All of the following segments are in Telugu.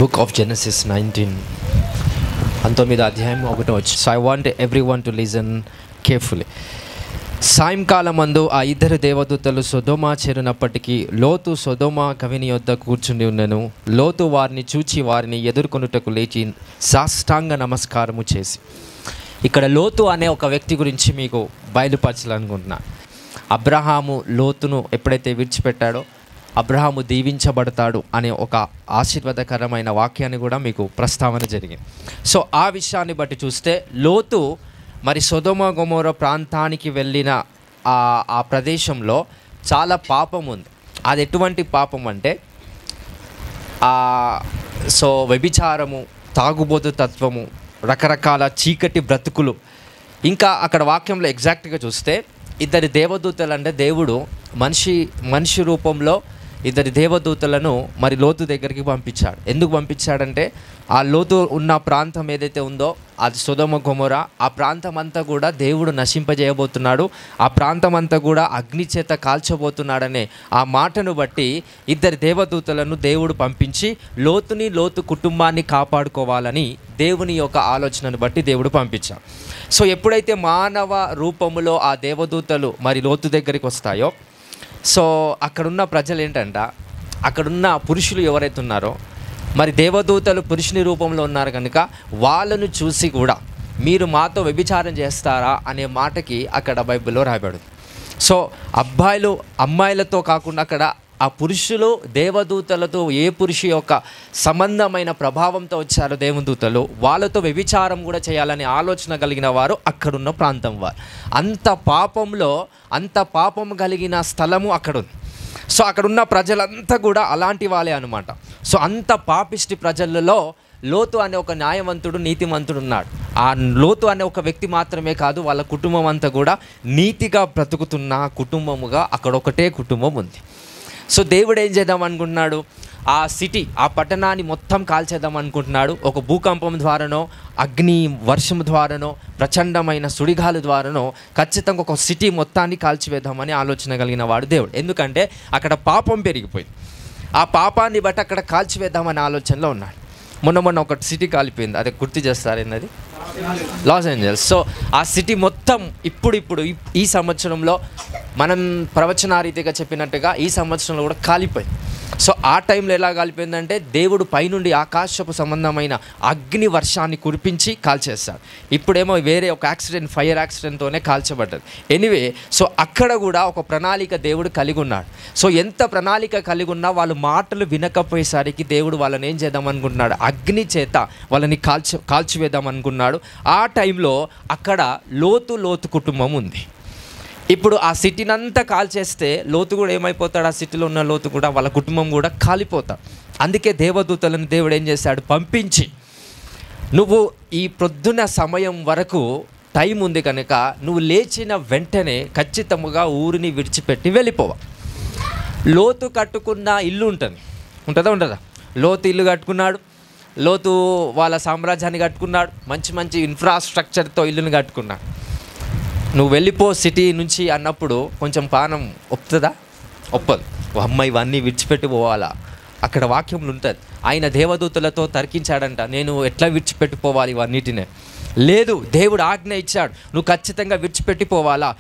బుక్ ఆఫ్ జెనసిస్ 19 అధ్యాయం 1. So I want everyone to listen carefully. సాయంకాలం మందు ఆ ఇద్దరు దేవదూతలు సొదొమ చేరినప్పటికీ లోతు సొదొమ కవిని యొద్ద కూర్చుని ఉన్నను. లోతు వారిని చూచి వారిని ఎదుర్కొనుటకు లేచి సాష్టాంగ నమస్కారము చేసి. ఇక్కడ లోతు అనే ఒక వ్యక్తి గురించి మీకు బయలుపరచాలనుకుంటున్నా. అబ్రహాము లోతును ఎప్పుడైతే విడిచిపెట్టాడో అబ్రహాము దీవించబడతాడు అనే ఒక ఆశీర్వాదకరమైన వాక్యాన్ని కూడా మీకు ప్రస్తావన జరిగింది. సో ఆ విషయాన్ని బట్టి చూస్తే లోతు మరి సొదొమ గొమొర ప్రాంతానికి వెళ్ళిన ఆ ప్రదేశంలో చాలా పాపం ఉంది. అది ఎటువంటి పాపం అంటే సో వ్యభిచారము, తాగుబోతు తత్వము, రకరకాల చీకటి బ్రతుకులు. ఇంకా అక్కడ వాక్యంలో ఎగ్జాక్ట్గా చూస్తే ఇద్దరి దేవదూతలు అంటే దేవుడు మనిషి రూపంలో ఇద్దరి దేవదూతలను మరి లోతు దగ్గరికి పంపించాడు. ఎందుకు పంపించాడంటే ఆ లోతు ఉన్న ప్రాంతం ఏదైతే ఉందో అది సొదొమ గొమొర, ఆ ప్రాంతం అంతా కూడా దేవుడు నశింపజేయబోతున్నాడు, ఆ ప్రాంతం అంతా కూడా అగ్ని చేత కాల్చబోతున్నాడనే ఆ మాటను బట్టి ఇద్దరి దేవదూతలను దేవుడు పంపించి లోతు కుటుంబాన్ని కాపాడుకోవాలని దేవుని యొక్క ఆలోచనను బట్టి దేవుడు పంపించాడు. సో ఎప్పుడైతే మానవ రూపములో ఆ దేవదూతలు మరి లోతు దగ్గరికి వస్తాయో, సో అక్కడున్న ప్రజలు ఏంటంట, అక్కడున్న పురుషులు ఎవరైతే ఉన్నారో మరి దేవదూతలు పురుషుని రూపంలో ఉన్నారు కనుక వాళ్ళను చూసి కూడా మీరు మాతో వ్యభిచారం చేస్తారా అనే మాటకి అక్కడ బైబిల్లో రాయబడింది. సో అమ్మాయిలతో కాకుండా అక్కడ ఆ పురుషులు దేవదూతలతో ఏ పురుషు యొక్క సంబంధమైన ప్రభావంతో వచ్చారో దేవదూతలు వాళ్ళతో వ్యభిచారం కూడా చేయాలనే ఆలోచన కలిగిన వారు అక్కడున్న ప్రాంతం వారు. అంత పాపం కలిగిన స్థలము అక్కడ ఉంది. సో అక్కడున్న ప్రజలంతా కూడా అలాంటి వాళ్ళే అనమాట. సో అంత పాపిష్టి ప్రజలలో లోతు అనే ఒక న్యాయవంతుడు, నీతిమంతుడు ఉన్నాడు. ఆ లోతు అనే ఒక వ్యక్తి మాత్రమే కాదు, వాళ్ళ కుటుంబం అంతా కూడా నీతిగా బ్రతుకుతున్న కుటుంబముగా అక్కడ ఒకటే కుటుంబం ఉంది. సో దేవుడు ఏం చేద్దాం అనుకుంటున్నాడు, ఆ పట్టణాన్ని మొత్తం కాల్చేద్దాం అనుకుంటున్నాడు. ఒక భూకంపం ద్వారానో, అగ్ని వర్షం ద్వారానో, ప్రచండమైన సుడిగాలు ద్వారానో ఖచ్చితంగా ఒక సిటీ మొత్తాన్ని కాల్చివేద్దామని ఆలోచన కలిగిన వాడు దేవుడు. ఎందుకంటే అక్కడ పాపం పెరిగిపోయింది. ఆ పాపాన్ని బట్టి అక్కడ కాల్చివేద్దామనే ఆలోచనలో ఉన్నాడు. మొన్న ఒక సిటీ కాలిపోయింది, అదే గుర్తు చేస్తారు ఏంటది, లాస్ ఏంజల్స్. సో ఆ సిటీ మొత్తం ఇప్పుడు ఈ సంవత్సరంలో మనం ప్రవచనారీతిగా చెప్పినట్టుగా ఈ సంవత్సరంలో కూడా కాలిపోయింది. సో ఆ టైంలో ఎలా కాలిపోయిందంటే దేవుడు పైనుండి ఆకాశపు సంబంధమైన అగ్ని వర్షాన్ని కురిపించి కాల్చేస్తాడు. ఇప్పుడేమో వేరే ఒక ఫైర్ యాక్సిడెంట్తోనే కాల్చబడ్డది. ఎనీవే, సో అక్కడ కూడా ఒక ప్రణాళిక దేవుడు కలిగి ఉన్నాడు. సో ఎంత ప్రణాళిక కలిగి ఉన్నా వాళ్ళు మాటలు వినకపోయేసరికి దేవుడు వాళ్ళని ఏం చేద్దాం అనుకుంటున్నాడు, అగ్ని చేత వాళ్ళని కాల్చివేద్దాం అనుకున్నాడు. ఆ టైంలో అక్కడ లోతు కుటుంబం ఉంది. ఇప్పుడు ఆ సిటీనంతా కాల్చేస్తే లోతు కూడా ఏమైపోతాడు, ఆ సిటీలో ఉన్న లోతు కూడా వాళ్ళ కుటుంబం కూడా కాలిపోతాడు. అందుకే దేవదూతలను దేవుడు ఏం చేశాడు, పంపించి నువ్వు ఈ ప్రొద్దున సమయం వరకు టైం ఉంది కనుక నువ్వు లేచిన వెంటనే ఖచ్చితంగా ఊరిని విడిచిపెట్టి వెళ్ళిపోవా. లోతు కట్టుకున్న ఇల్లు ఉంటుందా? లోతు ఇల్లు కట్టుకున్నాడు, లోతు వాళ్ళ సామ్రాజ్యాన్ని కట్టుకున్నాడు, మంచి ఇన్ఫ్రాస్ట్రక్చర్తో ఇల్లుని కట్టుకున్నాడు. నువ్వు వెళ్ళిపో సిటీ నుంచి అన్నప్పుడు కొంచెం పానం ఒప్పదు. అమ్మాయి ఇవన్నీ విడిచిపెట్టి పోవాలా? అక్కడ వాక్యంలో ఉంటుంది, ఆయన దేవదూతలతో తర్కించాడంట, నేను ఎట్లా విడిచిపెట్టిపోవాలి ఇవన్నిటినే. లేదు, దేవుడు ఆజ్ఞ ఇచ్చాడు, నువ్వు ఖచ్చితంగా విడిచిపెట్టిపోవాలా.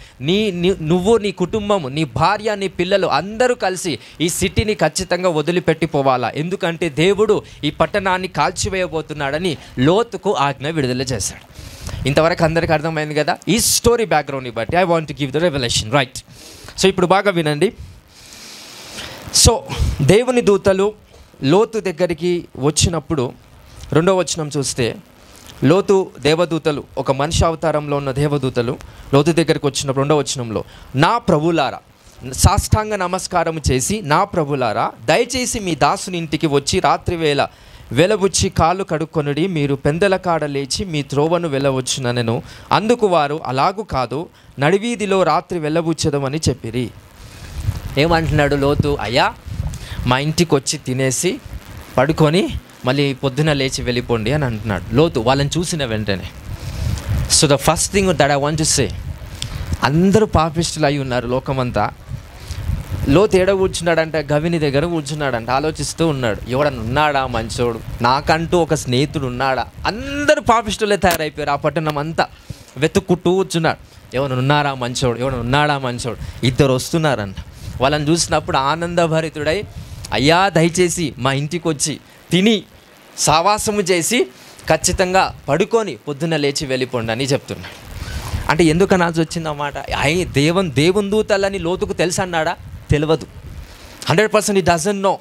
నువ్వు, నీ కుటుంబము, నీ భార్య, నీ పిల్లలు అందరూ కలిసి ఈ సిటీని ఖచ్చితంగా వదిలిపెట్టిపోవాలా. ఎందుకంటే దేవుడు ఈ పట్టణాన్ని కాల్చివేయబోతున్నాడని లోతుకు ఆజ్ఞ విడుదల చేశాడు. ఇంతవరకు అందరికీ అర్థమైంది కదా? ఈ స్టోరీ బ్యాక్గ్రౌండ్ని బట్టి I want to give the revolution, right? So ఇప్పుడు బాగా వినండి. సో దేవుని దూతలు లోతు దగ్గరికి వచ్చినప్పుడు 2వ వచనం చూస్తే, లోతు దేవదూతలు, ఒక మనిషి అవతారంలో ఉన్న దేవదూతలు లోతు దగ్గరికి వచ్చినప్పుడు 2వ వచనంలో, నా ప్రభులారా, సాష్టాంగ నమస్కారం చేసి, నా ప్రభులారా, దయచేసి మీ దాసుని ఇంటికి వచ్చి రాత్రివేళ వెలబుచ్చి కాళ్ళు కడుక్కొనుడి, మీరు పెందల కాడ లేచి మీ త్రోవను వెళ్ళవచ్చుననెను. అందుకు వారు, అలాగూ కాదు, నడివీధిలో రాత్రి వెళ్ళబుచ్చదమని చెప్పిరి. ఏమంటున్నాడు లోతు, అయ్యా మా ఇంటికి వచ్చి తినేసి పడుకొని మళ్ళీ పొద్దున లేచి వెళ్ళిపోండి అని అంటున్నాడు లోతు వాళ్ళని చూసిన వెంటనే. So the first thing that I want to say, అందరూ పాపిస్టులు అయి ఉన్నారు లోకమంతా. లోతు ఏడ కూర్చున్నాడంటే గవిని దగ్గర కూర్చున్నాడంట. ఆలోచిస్తూ ఉన్నాడు, ఎవడన్నా ఉన్నాడా మంచోడు, నాకంటూ ఒక స్నేహితుడు ఉన్నాడా? అందరూ పాపిష్టులే తయారైపోయారు. ఆ పట్టణం అంతా వెతుక్కుంటూ కూర్చున్నాడు, ఎవరైనా ఉన్నారా మంచోడు, ఎవరైనా ఉన్నాడా మంచోడు. ఇద్దరు వస్తున్నారంట. వాళ్ళని చూసినప్పుడు ఆనందభరితుడై, అయ్యా దయచేసి మా ఇంటికి వచ్చి తిని సావాసము చేసి ఖచ్చితంగా పడుకొని పొద్దున్న లేచి వెళ్ళిపోండి అని చెప్తున్నాడు. అంటే ఎందుకు అనాల్సి వచ్చిందన్నమాట. దేవుని దూతలని లోతుకు తెలుసు అన్నాడా? తెలియదు. 100% ఇట్ డజంట్ నో.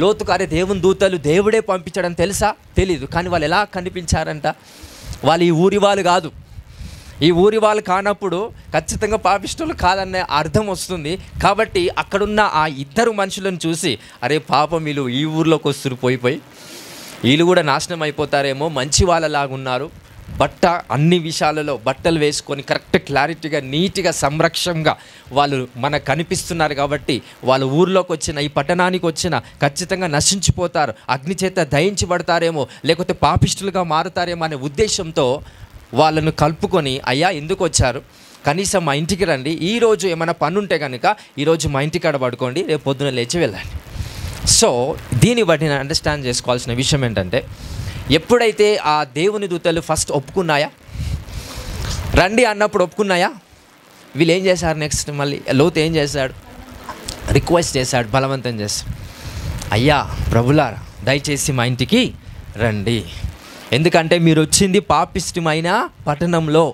లోతుకు అరే దేవుని దూతలు దేవుడే పంపించడం తెలుసా? తెలీదు. కానీ వాళ్ళు ఎలా కనిపించారంట? వాళ్ళు ఈ ఊరి వాళ్ళు కాదు. ఈ ఊరి వాళ్ళు కానప్పుడు ఖచ్చితంగా పాపిష్టులు కాదనే అర్థం వస్తుంది. కాబట్టి అక్కడున్న ఆ ఇద్దరు మనుషులను చూసి, అరే పాపం వీళ్ళు ఈ ఊర్లోకి వస్తున్నారు, పోయిపోయి వీళ్ళు కూడా నాశనం అయిపోతారేమో, మంచి వాళ్ళలాగా ఉన్నారు, అన్ని విషయాలలో బట్టలు వేసుకొని కరెక్ట్ క్లారిటీగా నీట్గా సంరక్షంగా వాళ్ళు మనకు కనిపిస్తున్నారు. కాబట్టి వాళ్ళు ఊర్లోకి వచ్చిన, ఈ పట్టణానికి వచ్చిన ఖచ్చితంగా నశించిపోతారు, అగ్ని చేత దహించబడతారేమో, లేకపోతే పాపిష్టులుగా మారుతారేమో అనే ఉద్దేశంతో వాళ్ళను కలుపుకొని, అయ్యా ఎందుకు వచ్చారు, కనీసం మా ఇంటికి రండి, ఈరోజు ఏమైనా పని ఉంటే కనుక ఈరోజు మా ఇంటికాడ పడుకోండి, రేపు పొద్దున లేచి వెళ్ళండి. సో దీన్ని బట్టి నేను అండర్స్టాండ్ చేసుకోవాల్సిన విషయం ఏంటంటే, ఎప్పుడైతే ఆ దేవుని దూతలు ఫస్ట్ ఒప్పుకున్నాయా, రండి అన్నప్పుడు ఒప్పుకున్నాయా, వీళ్ళు ఏం చేశారు? నెక్స్ట్ మళ్ళీ లోతు ఏం చేశాడు? రిక్వెస్ట్ చేశాడు, బలవంతం చేశాడు, అయ్యా ప్రభులారా దయచేసి మా ఇంటికి రండి, ఎందుకంటే మీరు వచ్చింది పాపిష్టమైన పట్టణంలో,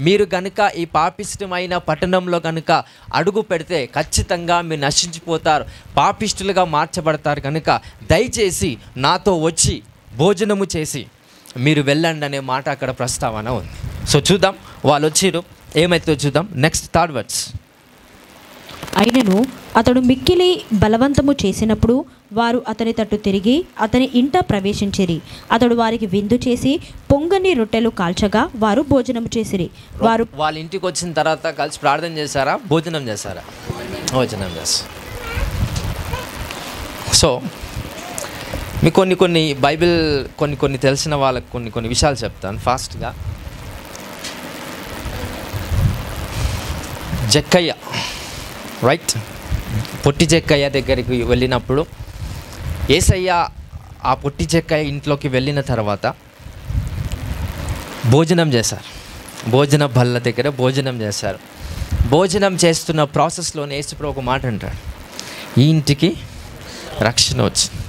మీరు కనుక ఈ పాపిష్టమైన పట్టణంలో కనుక అడుగు పెడితే ఖచ్చితంగా మీరు నశించిపోతారు, పాపిష్టులుగా మార్చబడతారు, కనుక దయచేసి నాతో వచ్చి భోజనము చేసి మీరు వెళ్ళండి అనే మాట అక్కడ ప్రస్తావన ఉంది. సో చూద్దాం వాళ్ళు వచ్చిరు ఏమైతే చూద్దాం. Next third words. అయినను అతడు మిక్కిలి బలవంతము చేసినప్పుడు వారు అతని తట్టు తిరిగి అతని ఇంట ప్రవేశించిరి. అతడు వారికి విందు చేసి పొంగని రొట్టెలు కాల్చగా వారు భోజనం చేసిరి. వారు వాళ్ళ ఇంటికి వచ్చిన తర్వాత కలిసి ప్రార్థన చేశారా, భోజనం చేశారా? భోజనం చేశారు. సో మీకు కొన్ని బైబిల్ కొన్ని తెలిసిన వాళ్ళకి కొన్ని విషయాలు చెప్తాను ఫాస్ట్గా. జక్కయ్య, రైట్, పొట్టి జక్కయ్య దగ్గరికి వెళ్ళినప్పుడు యేసయ్య ఆ పొట్టి జక్కయ్య ఇంట్లోకి వెళ్ళిన తర్వాత భోజనం చేశారు. భోజన బల్ల దగ్గర భోజనం చేశారు. భోజనం చేస్తున్న ప్రాసెస్లోనే యేసుప్రభు ఒక మాట అంటాడు, ఈ ఇంటికి రక్షణ వచ్చింది.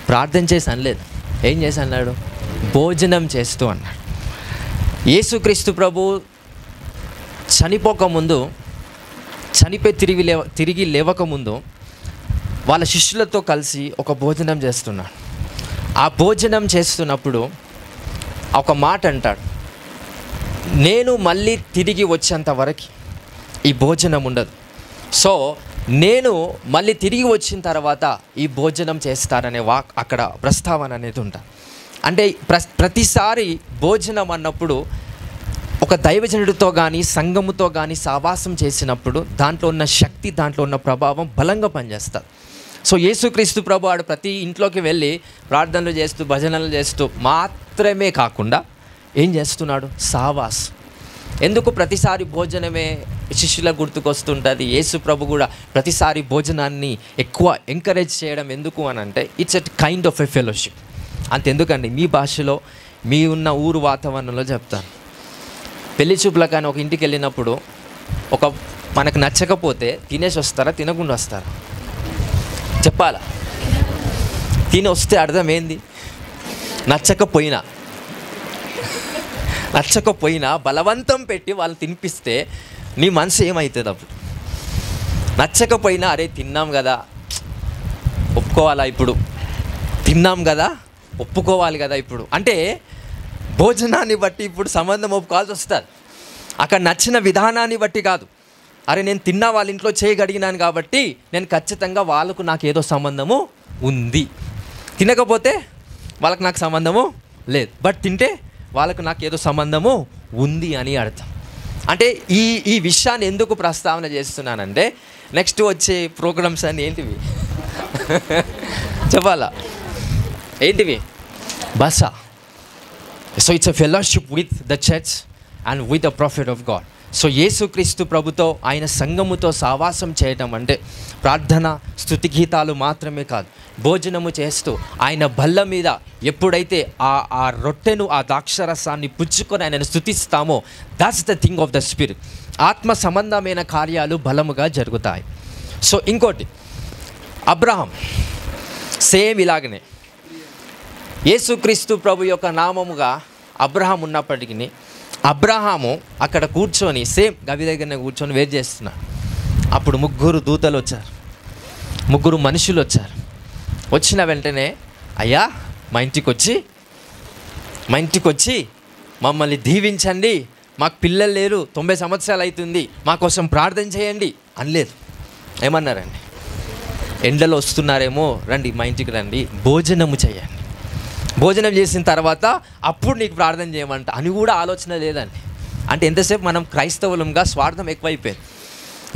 ప్రార్థన చేసి అనలేదు, ఏం చేసి అన్నాడు? భోజనం చేస్తూ అన్నాడు. యేసుక్రీస్తు ప్రభు చనిపోకముందు, చనిపోయి తిరిగి లేవకముందు వాళ్ళ శిష్యులతో కలిసి ఒక భోజనం చేస్తున్నాడు. ఆ భోజనం చేస్తున్నప్పుడు ఒక మాట అంటాడు, నేను మళ్ళీ తిరిగి వచ్చేంత వరకు ఈ భోజనం ఉండదు. సో నేను మళ్ళీ తిరిగి వచ్చిన తర్వాత ఈ భోజనం చేస్తారనే అక్కడ ప్రస్తావన అనేది ఉంటుంది. అంటే ప్రతిసారి భోజనం అన్నప్పుడు ఒక దైవజనుడితో కానీ సంఘముతో కానీ సావాసం చేసినప్పుడు దాంట్లో ఉన్న శక్తి, దాంట్లో ఉన్న ప్రభావం బలంగా పనిచేస్తుంది. సో యేసుక్రీస్తు ప్రభు వాడు ప్రతి ఇంట్లోకి వెళ్ళి ప్రార్థనలు చేస్తూ భజనలు చేస్తూ మాత్రమే కాకుండా ఏం చేస్తున్నాడు? సావాస్. ఎందుకు ప్రతిసారి భోజనమే శిష్యులకు గుర్తుకొస్తుంటుంది? యేసు ప్రభు కూడా ప్రతిసారి భోజనాన్ని ఎక్కువ ఎంకరేజ్ చేయడం ఎందుకు అని అంటే, it's a kind of a fellowship. అంతెందుకండి, మీ భాషలో మీ ఉన్న ఊరు వాతావరణంలో చెప్తాను. పెళ్లి చూపులకు కానీ ఒక ఇంటికి వెళ్ళినప్పుడు మనకు నచ్చకపోతే తినేసి వస్తారా, తినకుండా వస్తారా? చెప్పాలా? తిని వస్తే అర్థం ఏంది? నచ్చకపోయినా బలవంతం పెట్టి వాళ్ళు తినిపిస్తే నీ మనసు ఏమవుతుంది? అప్పుడు నచ్చకపోయినా అరే తిన్నాం కదా ఒప్పుకోవాలా, ఇప్పుడు తిన్నాం కదా ఒప్పుకోవాలి కదా ఇప్పుడు అంటే భోజనాన్ని బట్టి ఇప్పుడు సంబంధం ఒప్పుకోవాల్సి వస్తుంది. అక్కడ నచ్చిన విధానాన్ని బట్టి కాదు. అరే నేను తిన్నా వాళ్ళ ఇంట్లో చేయగలిగినాను కాబట్టి నేను ఖచ్చితంగా వాళ్ళకు నాకు ఏదో సంబంధము ఉంది, తినకపోతే వాళ్ళకు నాకు సంబంధము లేదు, బట్ తింటే వాళ్ళకు నాకు ఏదో సంబంధము ఉంది అని అర్థం. అంటే ఈ విషయాన్ని ఎందుకు ప్రస్తావన చేస్తున్నానంటే, నెక్స్ట్ వచ్చే ప్రోగ్రామ్స్ అన్నీ ఏంటివి చెప్పాలా? ఏంటివి? బస. So it's a fellowship with the church and with the profit of God. So యేసుక్రీస్తు ప్రభుతో ఆయన సంఘముతో సావాసం చేయటం అంటే ప్రార్థన స్తుతి గీతాలు మాత్రమే కాదు, భోజనము చేస్తూ ఆయన బల్ల మీద ఎప్పుడైతే ఆ రొట్టెను ఆ ద్రాక్షరసాన్ని పుచ్చుకొని ఆయనను స్తుతిస్తామో, that's the thing of the spirit. ఆత్మ సంబంధమైన కార్యాలు బలముగా జరుగుతాయి. సో ఇంకోటి, అబ్రహాం సేమ్ ఇలాగనే యేసుక్రీస్తు ప్రభు యొక్క నామముగా అబ్రహాం ఉన్నప్పటికీ అబ్రహాము అక్కడ కూర్చొని సేమ్ గవి దగ్గరనే కూర్చొని వెయిట్ చేస్తున్నాడు. అప్పుడు 3 దూతలు వచ్చారు, 3 మనుషులు వచ్చారు. వచ్చిన వెంటనే, అయ్యా మా ఇంటికి వచ్చి మమ్మల్ని దీవించండి, మాకు పిల్లలు లేరు, 90 సంవత్సరాలు అవుతుంది, మా కోసం ప్రార్థన చేయండి అనలేదు. ఏమన్నారండి? ఎండలో వస్తున్నారేమో, రండి మా ఇంటికి రండి, భోజనము చేయండి, భోజనం చేసిన తర్వాత అప్పుడు నీకు ప్రార్థన చేయమంట అని కూడా ఆలోచన లేదండి. అంటే ఎంతసేపు మనం క్రైస్తవులంగా స్వార్థం ఎక్కువైపోయింది.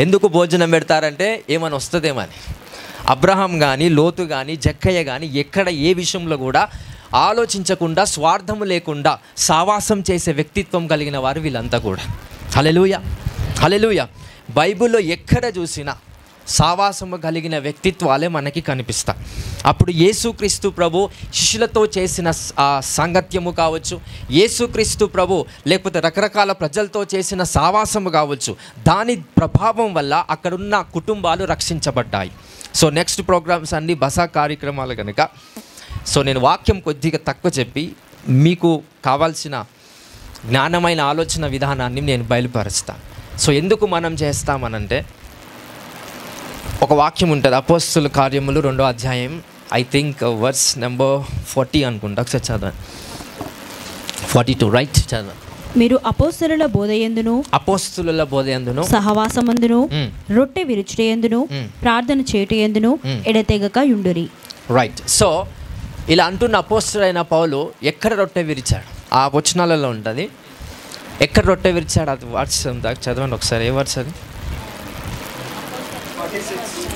ఎందుకు భోజనం పెడతారంటే ఏమైనా వస్తుందేమని. అబ్రహాం కానీ, లోతు కానీ, జక్కయ్య కానీ ఎక్కడ ఏ విషయంలో కూడా ఆలోచించకుండా, స్వార్థము లేకుండా సావాసం చేసే వ్యక్తిత్వం కలిగిన వారు వీళ్ళంతా కూడా. హల్లెలూయా, హల్లెలూయా. బైబిల్లో ఎక్కడ చూసినా సావాసము కలిగిన వ్యక్తిత్వాలే మనకి కనిపిస్తాయి. అప్పుడు యేసుక్రీస్తు ప్రభు శిష్యులతో చేసిన సాంగత్యము కావచ్చు, యేసుక్రీస్తు ప్రభు లేకపోతే రకరకాల ప్రజలతో చేసిన సావాసము కావచ్చు, దాని ప్రభావం వల్ల అక్కడున్న కుటుంబాలు రక్షించబడ్డాయి. సో నెక్స్ట్ ప్రోగ్రామ్స్ అన్నీ బసా కార్యక్రమాలు కనుక, సో నేను వాక్యం కొద్దిగా తక్కువ చెప్పి మీకు కావాల్సిన జ్ఞానమైన ఆలోచన విధానాన్ని నేను బయలుపరుస్తాను. సో ఎందుకు మనం చేస్తామనంటే, ఒక వాక్యం ఉంటుంది, అపోస్తుల కార్యములు 2వ అధ్యాయం, ఐ థింక్ వర్స్ నెంబర్ 40 అనుకుంటా, ఒకసారి చదవండి. 42 రైట్, చదవండి. మీరు అపోస్తలుల బోధయందును సహవాసమందును రొట్టె విరుచుటయందును ప్రార్థన చేయుటయందును ఎడతెగక యుండురి. రైట్. సో ఇలా అంటున్న అపోస్తలుడైన పౌలు ఎక్కడ రొట్టె విరిచాడు? ఆ వచనాలలో ఉంటుంది. ఎక్కడ రొట్టె విరిచాడు? అది వర్డ్స్ చదవండి ఒకసారి. ఏ వర్డ్స్ అది?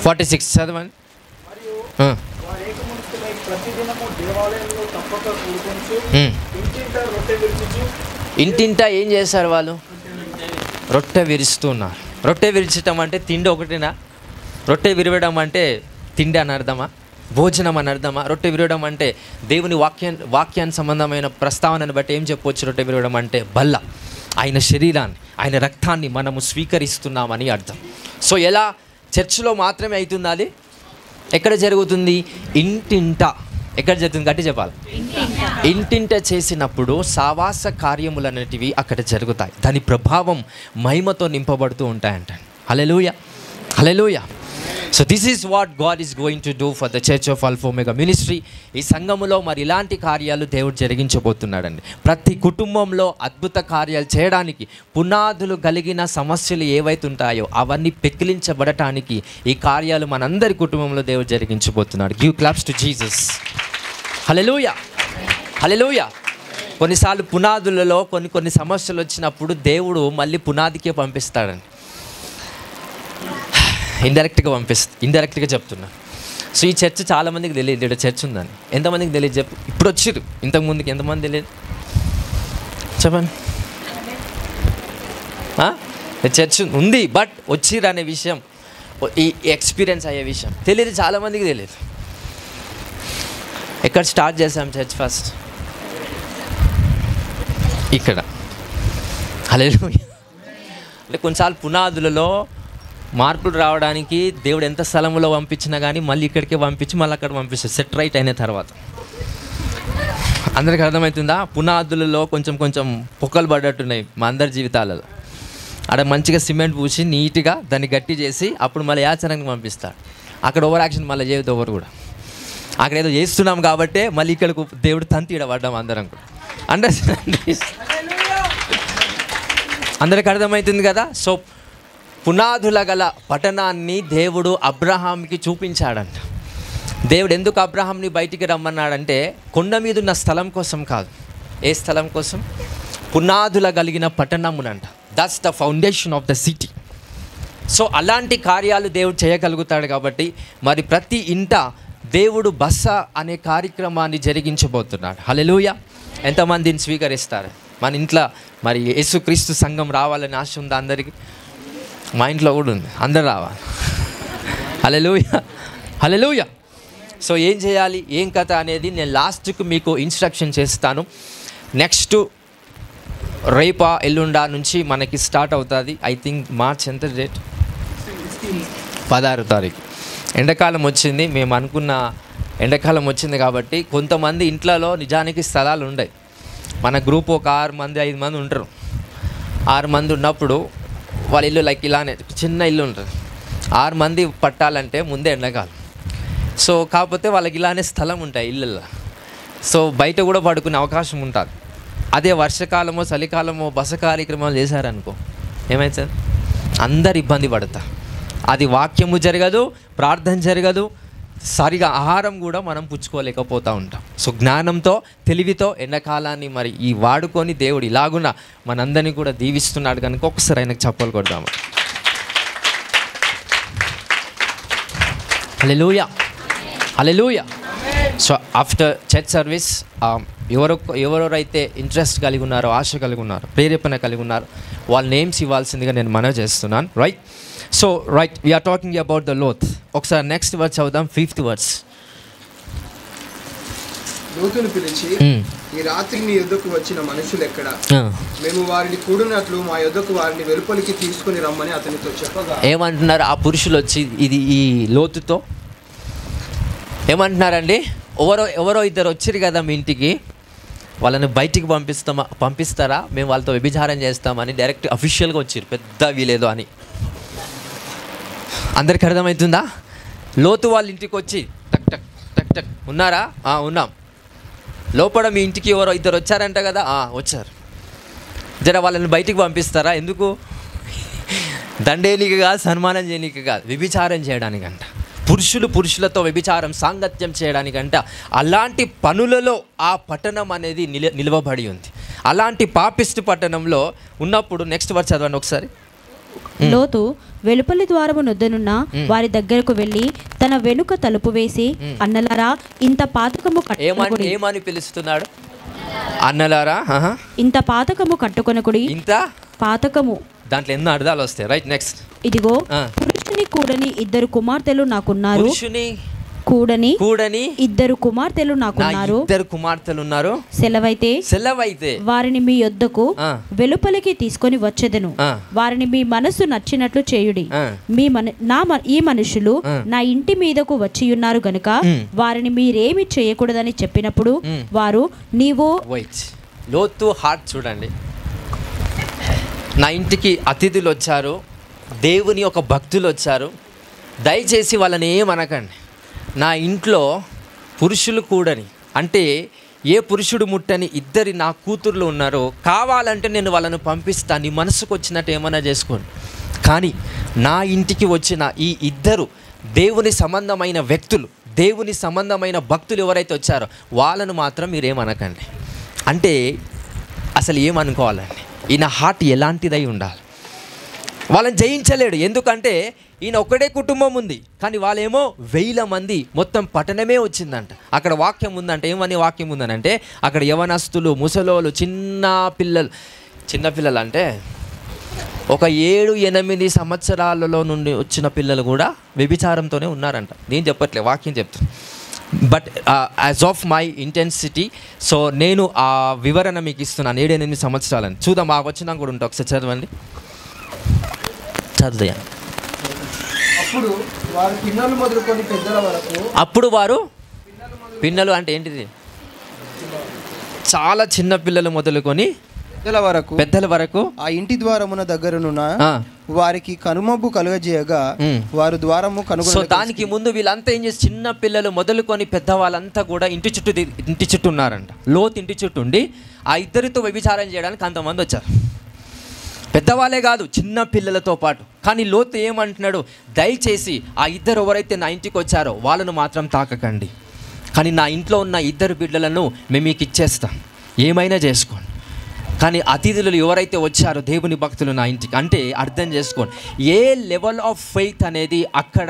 46 చదవండి. ఇంటింటా ఏం చేశారు వాళ్ళు? రొట్టె విరుస్తున్నారు. రొట్టె విరిచటం అంటే తిండి ఒకటినా? రొట్టె విరవడం అంటే తిండి అని అర్థమా? భోజనం అని అర్థమా? రొట్టె విరవడం అంటే దేవుని వాక్యానికి సంబంధమైన ప్రస్తావనను బట్టి ఏం చెప్పవచ్చు? రొట్టె విరవడం అంటే బల్ల, ఆయన శరీరాన్ని, ఆయన రక్తాన్ని మనము స్వీకరిస్తున్నామని అర్థం. సో ఎలా చర్చిలో మాత్రమే అవుతుంది అది? ఎక్కడ జరుగుతుంది? ఇంటింట. ఎక్కడ జరుగుతుంది? గట్టి చెప్పాలి. ఇంటింట చేసినప్పుడు సావాస కార్యములు అనేటివి అక్కడ జరుగుతాయి. దాని ప్రభావం మహిమతో నింపబడుతూ ఉంటాయంట. Hallelujah, hallelujah. So this is what God is going to do for the church of Alpha Omega ministry. ఈ సంఘములో మరి ఇలాంటి కార్యాలు దేవుడు జరిగించబోతున్నాడండి. ప్రతి కుటుంబంలో అద్భుత కార్యాలు చేయడానికి, పునాదులు కలిగిన సమస్యలు ఏవైతే ఉంటాయో అవన్నీ పెకిలించబడటానికి ఈ కార్యాలు మనందరి కుటుంబంలో దేవుడు జరిగించబోతున్నాడు. Give claps to Jesus. Hallelujah, hallelujah. కొన్నిసార్లు పునాదులలో కొన్ని సమస్యలు వచ్చినప్పుడు దేవుడు మళ్ళీ పునాదికే పంపిస్తాడండి. ఇండైరెక్ట్గా చెప్తున్నా. సో ఈ చర్చ్ చాలామందికి తెలియదు, ఇక్కడ చర్చ్ ఉందని. ఎంతమందికి తెలియదు చెప్పు? ఇప్పుడు వచ్చిర్రు, ఇంతకుముందుకి ఎంతమంది తెలియదు చెప్పండి. చర్చ్ ఉంది బట్ వచ్చిర్రు అనే విషయం, ఈ ఎక్స్పీరియన్స్ అయ్యే విషయం తెలియదు, చాలామందికి తెలియదు. ఎక్కడ స్టార్ట్ చేసాం చర్చ్? ఫస్ట్ ఇక్కడ. హల్లెలూయా. అంటే కొన్నిసార్లు పునాదులలో మార్పులు రావడానికి దేవుడు ఎంత స్థలంలో పంపించినా కానీ మళ్ళీ ఇక్కడికే పంపించి మళ్ళీ అక్కడ పంపిస్తాడు సెట్ రైట్ అయిన తర్వాత. అందరికి అర్థమవుతుందా? పునాదులలో కొంచెం పొక్కలు పడ్డట్టున్నాయి మా అందరి జీవితాలలో. అక్కడ మంచిగా సిమెంట్ పూసి నీట్గా దాన్ని గట్టి చేసి అప్పుడు మళ్ళీ యాచనకి పంపిస్తాడు. అక్కడ ఓవర్ యాక్షన్ మళ్ళీ చేయదు ఎవరు కూడా. అక్కడ ఏదో చేస్తున్నాం కాబట్టి మళ్ళీ ఇక్కడికి దేవుడు తంతి పడ్డాం అందరం కూడా. అండర్స్టాండ్? అందరికి అర్థమవుతుంది కదా? సో పునాదుల గల పట్టణాన్ని దేవుడు అబ్రహాంకి చూపించాడంట. దేవుడు ఎందుకు అబ్రహాంని బయటికి రమ్మన్నాడంటే కొండ మీద ఉన్న స్థలం కోసం కాదు. ఏ స్థలం కోసం? పునాదుల కలిగిన పట్టణమునంట. That's the foundation of the city. So అలాంటి కార్యాలు దేవుడు చేయగలుగుతాడు కాబట్టి మరి ప్రతి ఇంట దేవుడు బస అనే కార్యక్రమాన్ని జరిగించబోతున్నాడు. హల్లెలూయా. ఎంతమందిని స్వీకరిస్తారు? మన ఇంట్లో మరి యేసుక్రీస్తు సంఘం రావాలని ఆశ ఉందా అందరికీ? మా ఇంట్లో కూడా ఉంది, అందరు రావాలి. హల్లెలూయా, హల్లెలూయా. సో ఏం చేయాలి, ఏం కథ అనేది నేను లాస్ట్కు మీకు ఇన్స్ట్రక్షన్ చేస్తాను. నెక్స్ట్ రేపా ఎల్లుండా నుంచి మనకి స్టార్ట్ అవుతుంది. ఐ థింక్ మార్చ్ ఎంత డేట్, 16వ తారీఖు. ఎండాకాలం వచ్చింది, మేము అనుకున్న ఎండాకాలం వచ్చింది కాబట్టి కొంతమంది ఇంట్లలో నిజానికి స్థలాలు ఉన్నాయి. మన గ్రూప్ ఒక 6 మంది 5 మంది ఉంటారు. 6 మంది ఉన్నప్పుడు వాళ్ళ ఇల్లు లైక్ ఇలానే చిన్న ఇల్లు ఉంటుంది. 6 మంది పట్టాలంటే ముందే ఎండాకాలం. సో కాకపోతే వాళ్ళకి ఇలానే స్థలం ఉంటాయి ఇళ్ళల్లో. సో బయట కూడా పడుకునే అవకాశం ఉంటుంది. అదే వర్షాకాలమో చలికాలమో బస కార్యక్రమాలు చేశారనుకో ఏమైతుంది, అందరు ఇబ్బంది పడతారు. అది వాక్యము జరగదు, ప్రార్థన జరగదు, సరిగా ఆహారం కూడా మనం పుచ్చుకోలేకపోతూ ఉంటాం. సో జ్ఞానంతో తెలివితో ఎండాకాలాన్ని మరి ఈ వాడుకొని దేవుడు ఇలాగున మనందరినీ కూడా దీవిస్తున్నాడు కనుక ఒకసారి ఆయనకు చప్పలు కొడదాము. హల్లెలూయా, hallelujah. So after church service ఎవరెవరైతే ఇంట్రెస్ట్ కలిగి ఉన్నారో, ఆశ కలిగి ఉన్నారో, ప్రేరేపణ కలిగి ఉన్నారో వాళ్ళ నేమ్స్ ఇవ్వాల్సిందిగా నేను మనవి చేస్తున్నాను. Right. So right, we're talking about the Lot. ఒకసారి నెక్స్ట్ వర్డ్స్ చదువుదాం, 5th వర్డ్స్. లోతును పిలిచి, ఈ రాత్రి నీ యొద్దకు వచ్చిన మనుషులు ఎక్కడ? మేము వారిని కూడినట్లు మా యొద్దకు వారిని వెలుపలికి తీసుకుని రమ్మని అతనితో చెప్పగా. ఏమంటున్నారు ఆ పురుషులు వచ్చి ఇది ఈ లోతుతో ఏమంటున్నారండి? ఎవరో ఇద్దరు వచ్చారు కదా మీ ఇంటికి, వాళ్ళని బయటికి పంపిస్తారా, మేము వాళ్ళతో వ్యభిచారం చేస్తామని డైరెక్ట్ అఫీషియల్గా వచ్చారు, పెద్ద వీలేదో అని. అందరికి అర్థమవుతుందా? లోతు వాళ్ళ ఇంటికి వచ్చి టక్ టక్ టక్ టక్, ఉన్నారా? ఉన్నాం. లోపల మీ ఇంటికి ఎవరో ఇద్దరు వచ్చారంట కదా, వచ్చారు. జర వాళ్ళని బయటికి పంపిస్తారా? ఎందుకు? దండేనికి కాదు, సన్మానం చేయడానికి కాదు, వ్యభిచారం చేయడానికంట. పురుషులతో వ్యభిచారం సాంగత్యం చేయడానికంట. అలాంటి పనులలో ఆ పట్టణం అనేది నిలవబడి ఉంది. అలాంటి పాపిస్ట్ పట్టణంలో ఉన్నప్పుడు నెక్స్ట్ వర్డ్ చదవండి ఒకసారి. లోతు వెలుపలి ద్వారము నొద్దనున్న వారి దగ్గరకు వెళ్ళి తన వెనుక తలుపు వేసి, అన్నలారా ఇంత పాతకము కట్టుకొనుడి. ఏమని పిలుస్తున్నాడు? అన్నలారా ఇంత పాతకము కట్టుకొనకుడి. ఇంత పాతకము, దాంట్లో ఎన్నో అర్థాలు వస్తాయి. Right, next. ఇదిగో పురుషుని కూడని 2 కుమార్తెలు నాకున్నారు. పురుషుని కూడని ఇద్దరు కుమార్తెలు ఉన్నారు. సెలవైతే వారిని మీ యొద్దకు వెలుపలికి తీసుకొని వచ్చెదను. వారిని మీ మనసు నచ్చినట్లు చేయుడి. ఈ మనుషులు నా ఇంటి మీదకు వచ్చి ఉన్నారు గనుక వారిని మీరేమి చేయకూడదని చెప్పినప్పుడు వారు నీవు. లోతు హార్ట్ చూడండి. నా ఇంటికి అతిథులు వచ్చారు, దేవుని ఒక భక్తులు వచ్చారు, దయచేసి వాళ్ళని ఏమనకండి. నా ఇంట్లో పురుషులు కూడని, అంటే ఏ పురుషుడు ముట్టని 2 నా కూతుర్లు ఉన్నారో, కావాలంటే నేను వాళ్ళను పంపిస్తాను, నీ మనసుకు వచ్చినట్టు ఏమైనా చేసుకోండి. కానీ నా ఇంటికి వచ్చిన ఈ 2 దేవుని సంబంధమైన వ్యక్తులు, దేవుని సంబంధమైన భక్తులు ఎవరైతే వచ్చారో వాళ్ళను మాత్రం మీరేమనకండి. అంటే అసలు ఏమనుకోవాలండి? ఈయన హార్ట్ ఎలాంటిదై ఉండాలి? వాళ్ళని జయించలేడు, ఎందుకంటే ఈయన ఒక్కడే కుటుంబం ఉంది, కానీ వాళ్ళేమో 1000 మంది, మొత్తం పట్టణమే వచ్చిందంట. అక్కడ వాక్యం ఉందంటే, ఏమని వాక్యం ఉందనంటే, అక్కడ యవనస్తులు, ముసలోళ్ళు, చిన్నపిల్లలు అంటే ఒక 7-8 సంవత్సరాలలో నుండి వచ్చిన పిల్లలు కూడా వ్యభిచారంతోనే ఉన్నారంట. నేను చెప్పట్లే, వాక్యం చెప్తాను. But as of my intensity, so నేను ఆ వివరణ మీకు ఇస్తున్నాను. 7-8 సంవత్సరాలని చూద్దాం. ఆ వచనం కూడా ఉంటా, ఒకసారి చదవండి. చదువుయా. అప్పుడు వారు పిన్నలు అంటే ఏంటిది? చాలా చిన్న పిల్లలు మొదలుకొని పెద్దల వరకు ఆ ఇంటి ద్వారమున దగ్గరనున్న వారికి కనుమబ్బు కలుగజేయగా వారు ద్వారము కనుగొన. సో దానికి ముందు వీళ్ళంతా ఏం చేసి, చిన్న పిల్లలు మొదలుకొని పెద్దవాళ్ళంతా కూడా ఇంటి చుట్టూ ఉన్నారంట. లోతు ఇంటి చుట్టూ ఉండి ఆ 2తో వ్యభిచారం చేయడానికి అంతమంది వచ్చారు. పెద్దవాళ్ళే కాదు, చిన్న పిల్లలతో పాటు. కానీ లోతు ఏమంటున్నాడు? దయచేసి ఆ 2 ఎవరైతే నా ఇంటికి వచ్చారో వాళ్ళను మాత్రం తాకకండి, కానీ నా ఇంట్లో ఉన్న 2 బిడ్డలను మేము మీకు ఇచ్చేస్తాం, ఏమైనా చేసుకోండి. కానీ అతిథులు ఎవరైతే వచ్చారో దేవుని భక్తులు నా ఇంటికి, అంటే అర్థం చేసుకోండి ఏ లెవెల్ ఆఫ్ ఫెయిత్ అనేది అక్కడ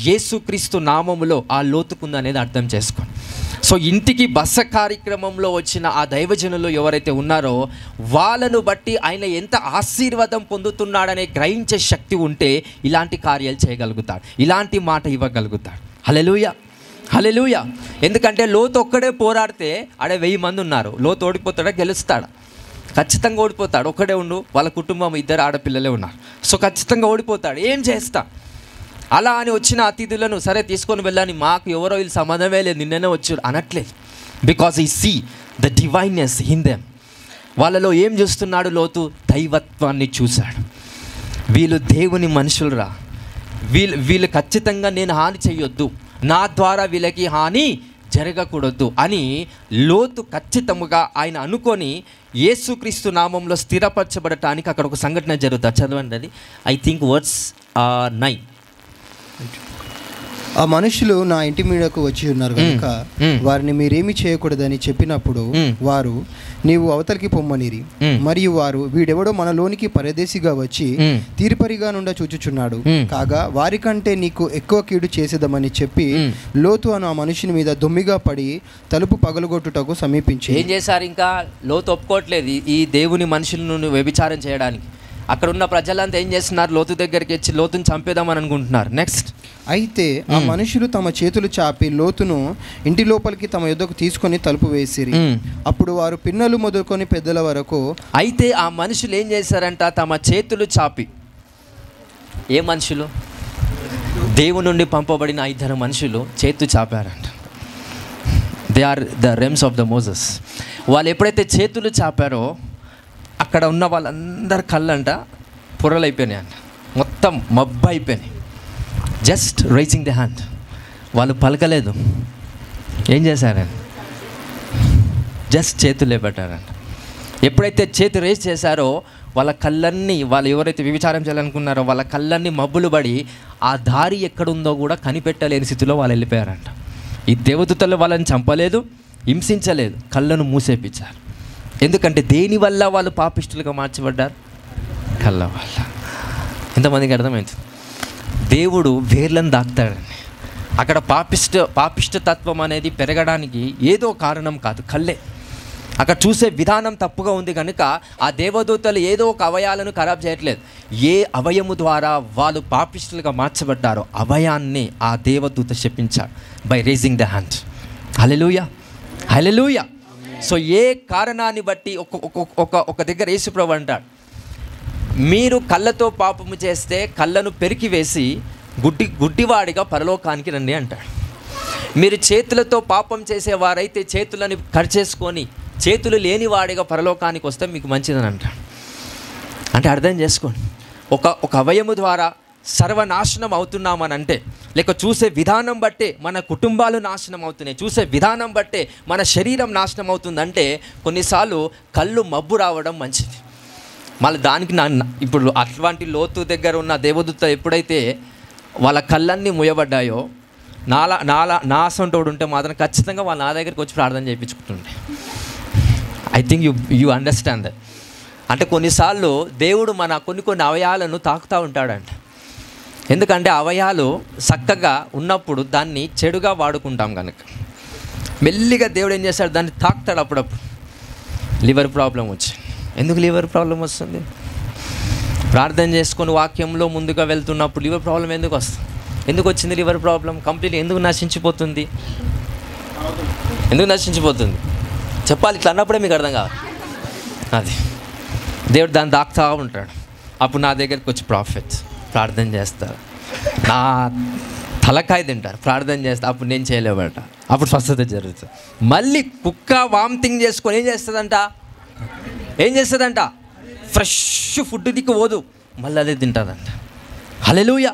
యేసుక్రీస్తు నామములో ఆ లోతుకుంది అనేది అర్థం చేసుకోండి. సో ఇంటికి బస కార్యక్రమంలో వచ్చిన ఆ దైవజనులు ఎవరైతే ఉన్నారో వాళ్ళను బట్టి ఆయన ఎంత ఆశీర్వాదం పొందుతున్నాడనే గ్రహించే శక్తి ఉంటే ఇలాంటి కార్యాలు చేయగలుగుతాడు, ఇలాంటి మాట ఇవ్వగలుగుతాడు. హల్లెలూయా, హల్లెలూయా. ఎందుకంటే లోతు ఒక్కడే పోరాడితే ఆడే 1000 మంది ఉన్నారు. లోతు ఓడిపోతాడా గెలుస్తాడా? ఖచ్చితంగా ఓడిపోతాడు. ఒక్కడే ఉండు, వాళ్ళ కుటుంబం 2 ఆడపిల్లలే ఉన్నారు. సో ఖచ్చితంగా ఓడిపోతాడు. ఏం చేస్తా? అలా అని వచ్చిన అతిథులను సరే తీసుకొని వెళ్ళాని, మాకు ఎవరో వీళ్ళు సంబంధమే లేదు, నిన్ననే వచ్చారు అనట్లేదు. బికాజ్ ఈ సీ ద డివైన్నెస్ ఇన్ దెమ్. వాళ్ళలో ఏం చూస్తున్నాడు లోతు? దైవత్వాన్ని చూశాడు. వీళ్ళు దేవుని మనుషులురా, వీళ్ళు ఖచ్చితంగా నేను హాని చేయొద్దు, నా ద్వారా వీళ్ళకి హాని జరగకూడదు అని లోతు ఖచ్చితంగా ఆయన అనుకొని యేసుక్రీస్తు నామంలో స్థిరపరచబడటానికి అక్కడ ఒక సంఘటన జరుగుతుంది. చదవండి అది. I think words 9. ఆ మనుషులు నా ఇంటి మీదకు వచ్చి ఉన్నారు కనుక వారిని మీరేమి చేయకూడదని చెప్పినప్పుడు వారు నీవు అవతలికి పొమ్మనిరి. మరియు వారు వీడెవడో మనలోనికి పరదేశిగా వచ్చి తీర్పరిగా నుండా చూచుచున్నాడు, కాగా వారికంటే నీకు ఎక్కువ కీడు చేసేదమని చెప్పి లోతు అను ఆ మనుషుని మీద దొమ్మిగా పడి తలుపు పగలగొట్టుటకు సమీపించి. ఏం చేశారు? ఇంకా లోతు ఒప్పుకోవట్లేదు ఈ దేవుని మనుషులను వ్యభిచారం చేయడానికి. అక్కడ ఉన్న ప్రజలంతా ఏం చేస్తున్నారు? లోతు దగ్గరికి వచ్చి లోతుని చంపేద్దామని అనుకుంటున్నారు. నెక్స్ట్, అయితే ఆ మనుషులు తమ చేతులు చాపి లోతును ఇంటి లోపలికి తమ యుద్ధకు తీసుకొని తలుపు వేసిరి. అప్పుడు వారు పిన్నలు మొదలుకొని పెద్దల వరకు. అయితే ఆ మనుషులు ఏం చేశారంట? తమ చేతులు చాపి. ఏ మనుషులు? దేవుని నుండి పంపబడిన 2 మనుషులు చేతులు చాపారంట. They are the arms of the Moses. వాళ్ళు ఎప్పుడైతే చేతులు చాపారో అక్కడ ఉన్న వాళ్ళందరి కళ్ళంట పొరలైపోయినాయి అంట, మొత్తం మబ్బు అయిపోయినాయి. Just raising the hand. వాళ్ళు పలకలేదు. ఏం చేశారండి? జస్ట్ చేతులు లేపెట్టారంట. ఎప్పుడైతే చేతి రేస్ చేశారో వాళ్ళ కళ్ళన్నీ, వాళ్ళు ఎవరైతే వ్యభిచారం చేయాలనుకున్నారో వాళ్ళ కళ్ళన్నీ మబ్బులు పడి ఆ దారి ఎక్కడుందో కూడా కనిపెట్టలేని స్థితిలో వాళ్ళు వెళ్ళిపోయారంట. ఈ దేవదూతలు వాళ్ళని చంపలేదు, హింసించలేదు, కళ్ళను మూసేపించారు. ఎందుకంటే దేనివల్ల వాళ్ళు పాపిష్టులుగా మార్చబడ్డారు? కళ్ళ వల్ల. ఎంతమందికి అర్థమైంది? దేవుడు వేర్లను దాక్తాడండి. అక్కడ పాపిష్ట తత్వం అనేది పెరగడానికి ఏదో కారణం కాదు, కళ్ళే. అక్కడ చూసే విధానం తప్పుగా ఉంది కనుక ఆ దేవదూతలు ఏదో ఒక అవయాలను ఖరాబ్ చేయట్లేదు. ఏ అవయము ద్వారా వాళ్ళు పాపిష్టులుగా మార్చబడ్డారో అవయాన్ని ఆ దేవదూత శపించాడు by raising the hand. Hallelujah, hallelujah. So ఏ కారణాన్ని బట్టి ఒక దగ్గర యేసుప్రభు అంటాడు, మీరు కళ్ళతో పాపము చేస్తే కళ్ళను పెరికి వేసి గుడ్డివాడిగా పరలోకానికి రండి అంటాడు. మీరు చేతులతో పాపం చేసేవారైతే చేతులని కరిచేసుకొని చేతులు లేనివాడిగా పరలోకానికి వస్తే మీకు మంచిదని అంటాడు. అంటే అర్థం చేసుకోండి, ఒక అవయము ద్వారా సర్వనాశనం అవుతున్నామని అంటే, లేక చూసే విధానం బట్టే మన కుటుంబాలు నాశనం అవుతున్నాయి, చూసే విధానం బట్టే మన శరీరం నాశనం అవుతుందంటే కొన్నిసార్లు కళ్ళు మబ్బు రావడం మంచిది. మళ్ళీ దానికి ఇప్పుడు అటువంటి లోతు దగ్గర ఉన్న దేవదూత ఎప్పుడైతే వాళ్ళ కళ్ళన్నీ ముయ్యబడ్డాయో, నా అసంటోడు ఉంటే మాత్రం ఖచ్చితంగా వాళ్ళు నా దగ్గరికి వచ్చి ప్రార్థన చేయించుకుంటుండే. I think you understand that. అంటే కొన్నిసార్లు దేవుడు మన కొన్ని అవయాలను తాకుతూ ఉంటాడంట. ఎందుకంటే అవయాలు చక్కగా ఉన్నప్పుడు దాన్ని చెడుగా వాడుకుంటాం కనుక మెల్లిగా దేవుడు ఏం చేస్తాడు? దాన్ని తాకుతాడు. అప్పుడప్పుడు లివర్ ప్రాబ్లం వచ్చింది. ఎందుకు లివర్ ప్రాబ్లం వస్తుంది? ప్రార్థన చేసుకొని వాక్యంలో ముందుగా వెళ్తున్నప్పుడు లివర్ ప్రాబ్లం ఎందుకు వస్తుంది? ఎందుకు వచ్చింది లివర్ ప్రాబ్లం? కంప్లీట్ ఎందుకు నశించిపోతుంది? ఎందుకు నశించిపోతుంది చెప్పాలి. ఇట్లా అన్నప్పుడే మీకు అర్థం కావాలి. అది దేవుడు దాన్ని దాక్తా ఉంటాడు. అప్పుడు నా దగ్గరికి వచ్చి ప్రాఫిట్స్ ప్రార్థన చేస్తారు, నా తలకాయ తింటారు, ప్రార్థన చేస్తారు. అప్పుడు నేను చేయలేబట, అప్పుడు స్వస్థత జరుగుతుంది. మళ్ళీ కుక్క వామిటింగ్ చేసుకొని ఏం చేస్తుందంట? ఫ్రెష్ ఫుడ్ దిక్కు పోదు, మళ్ళీ అదే తింటుందంట. హల్లెలూయా,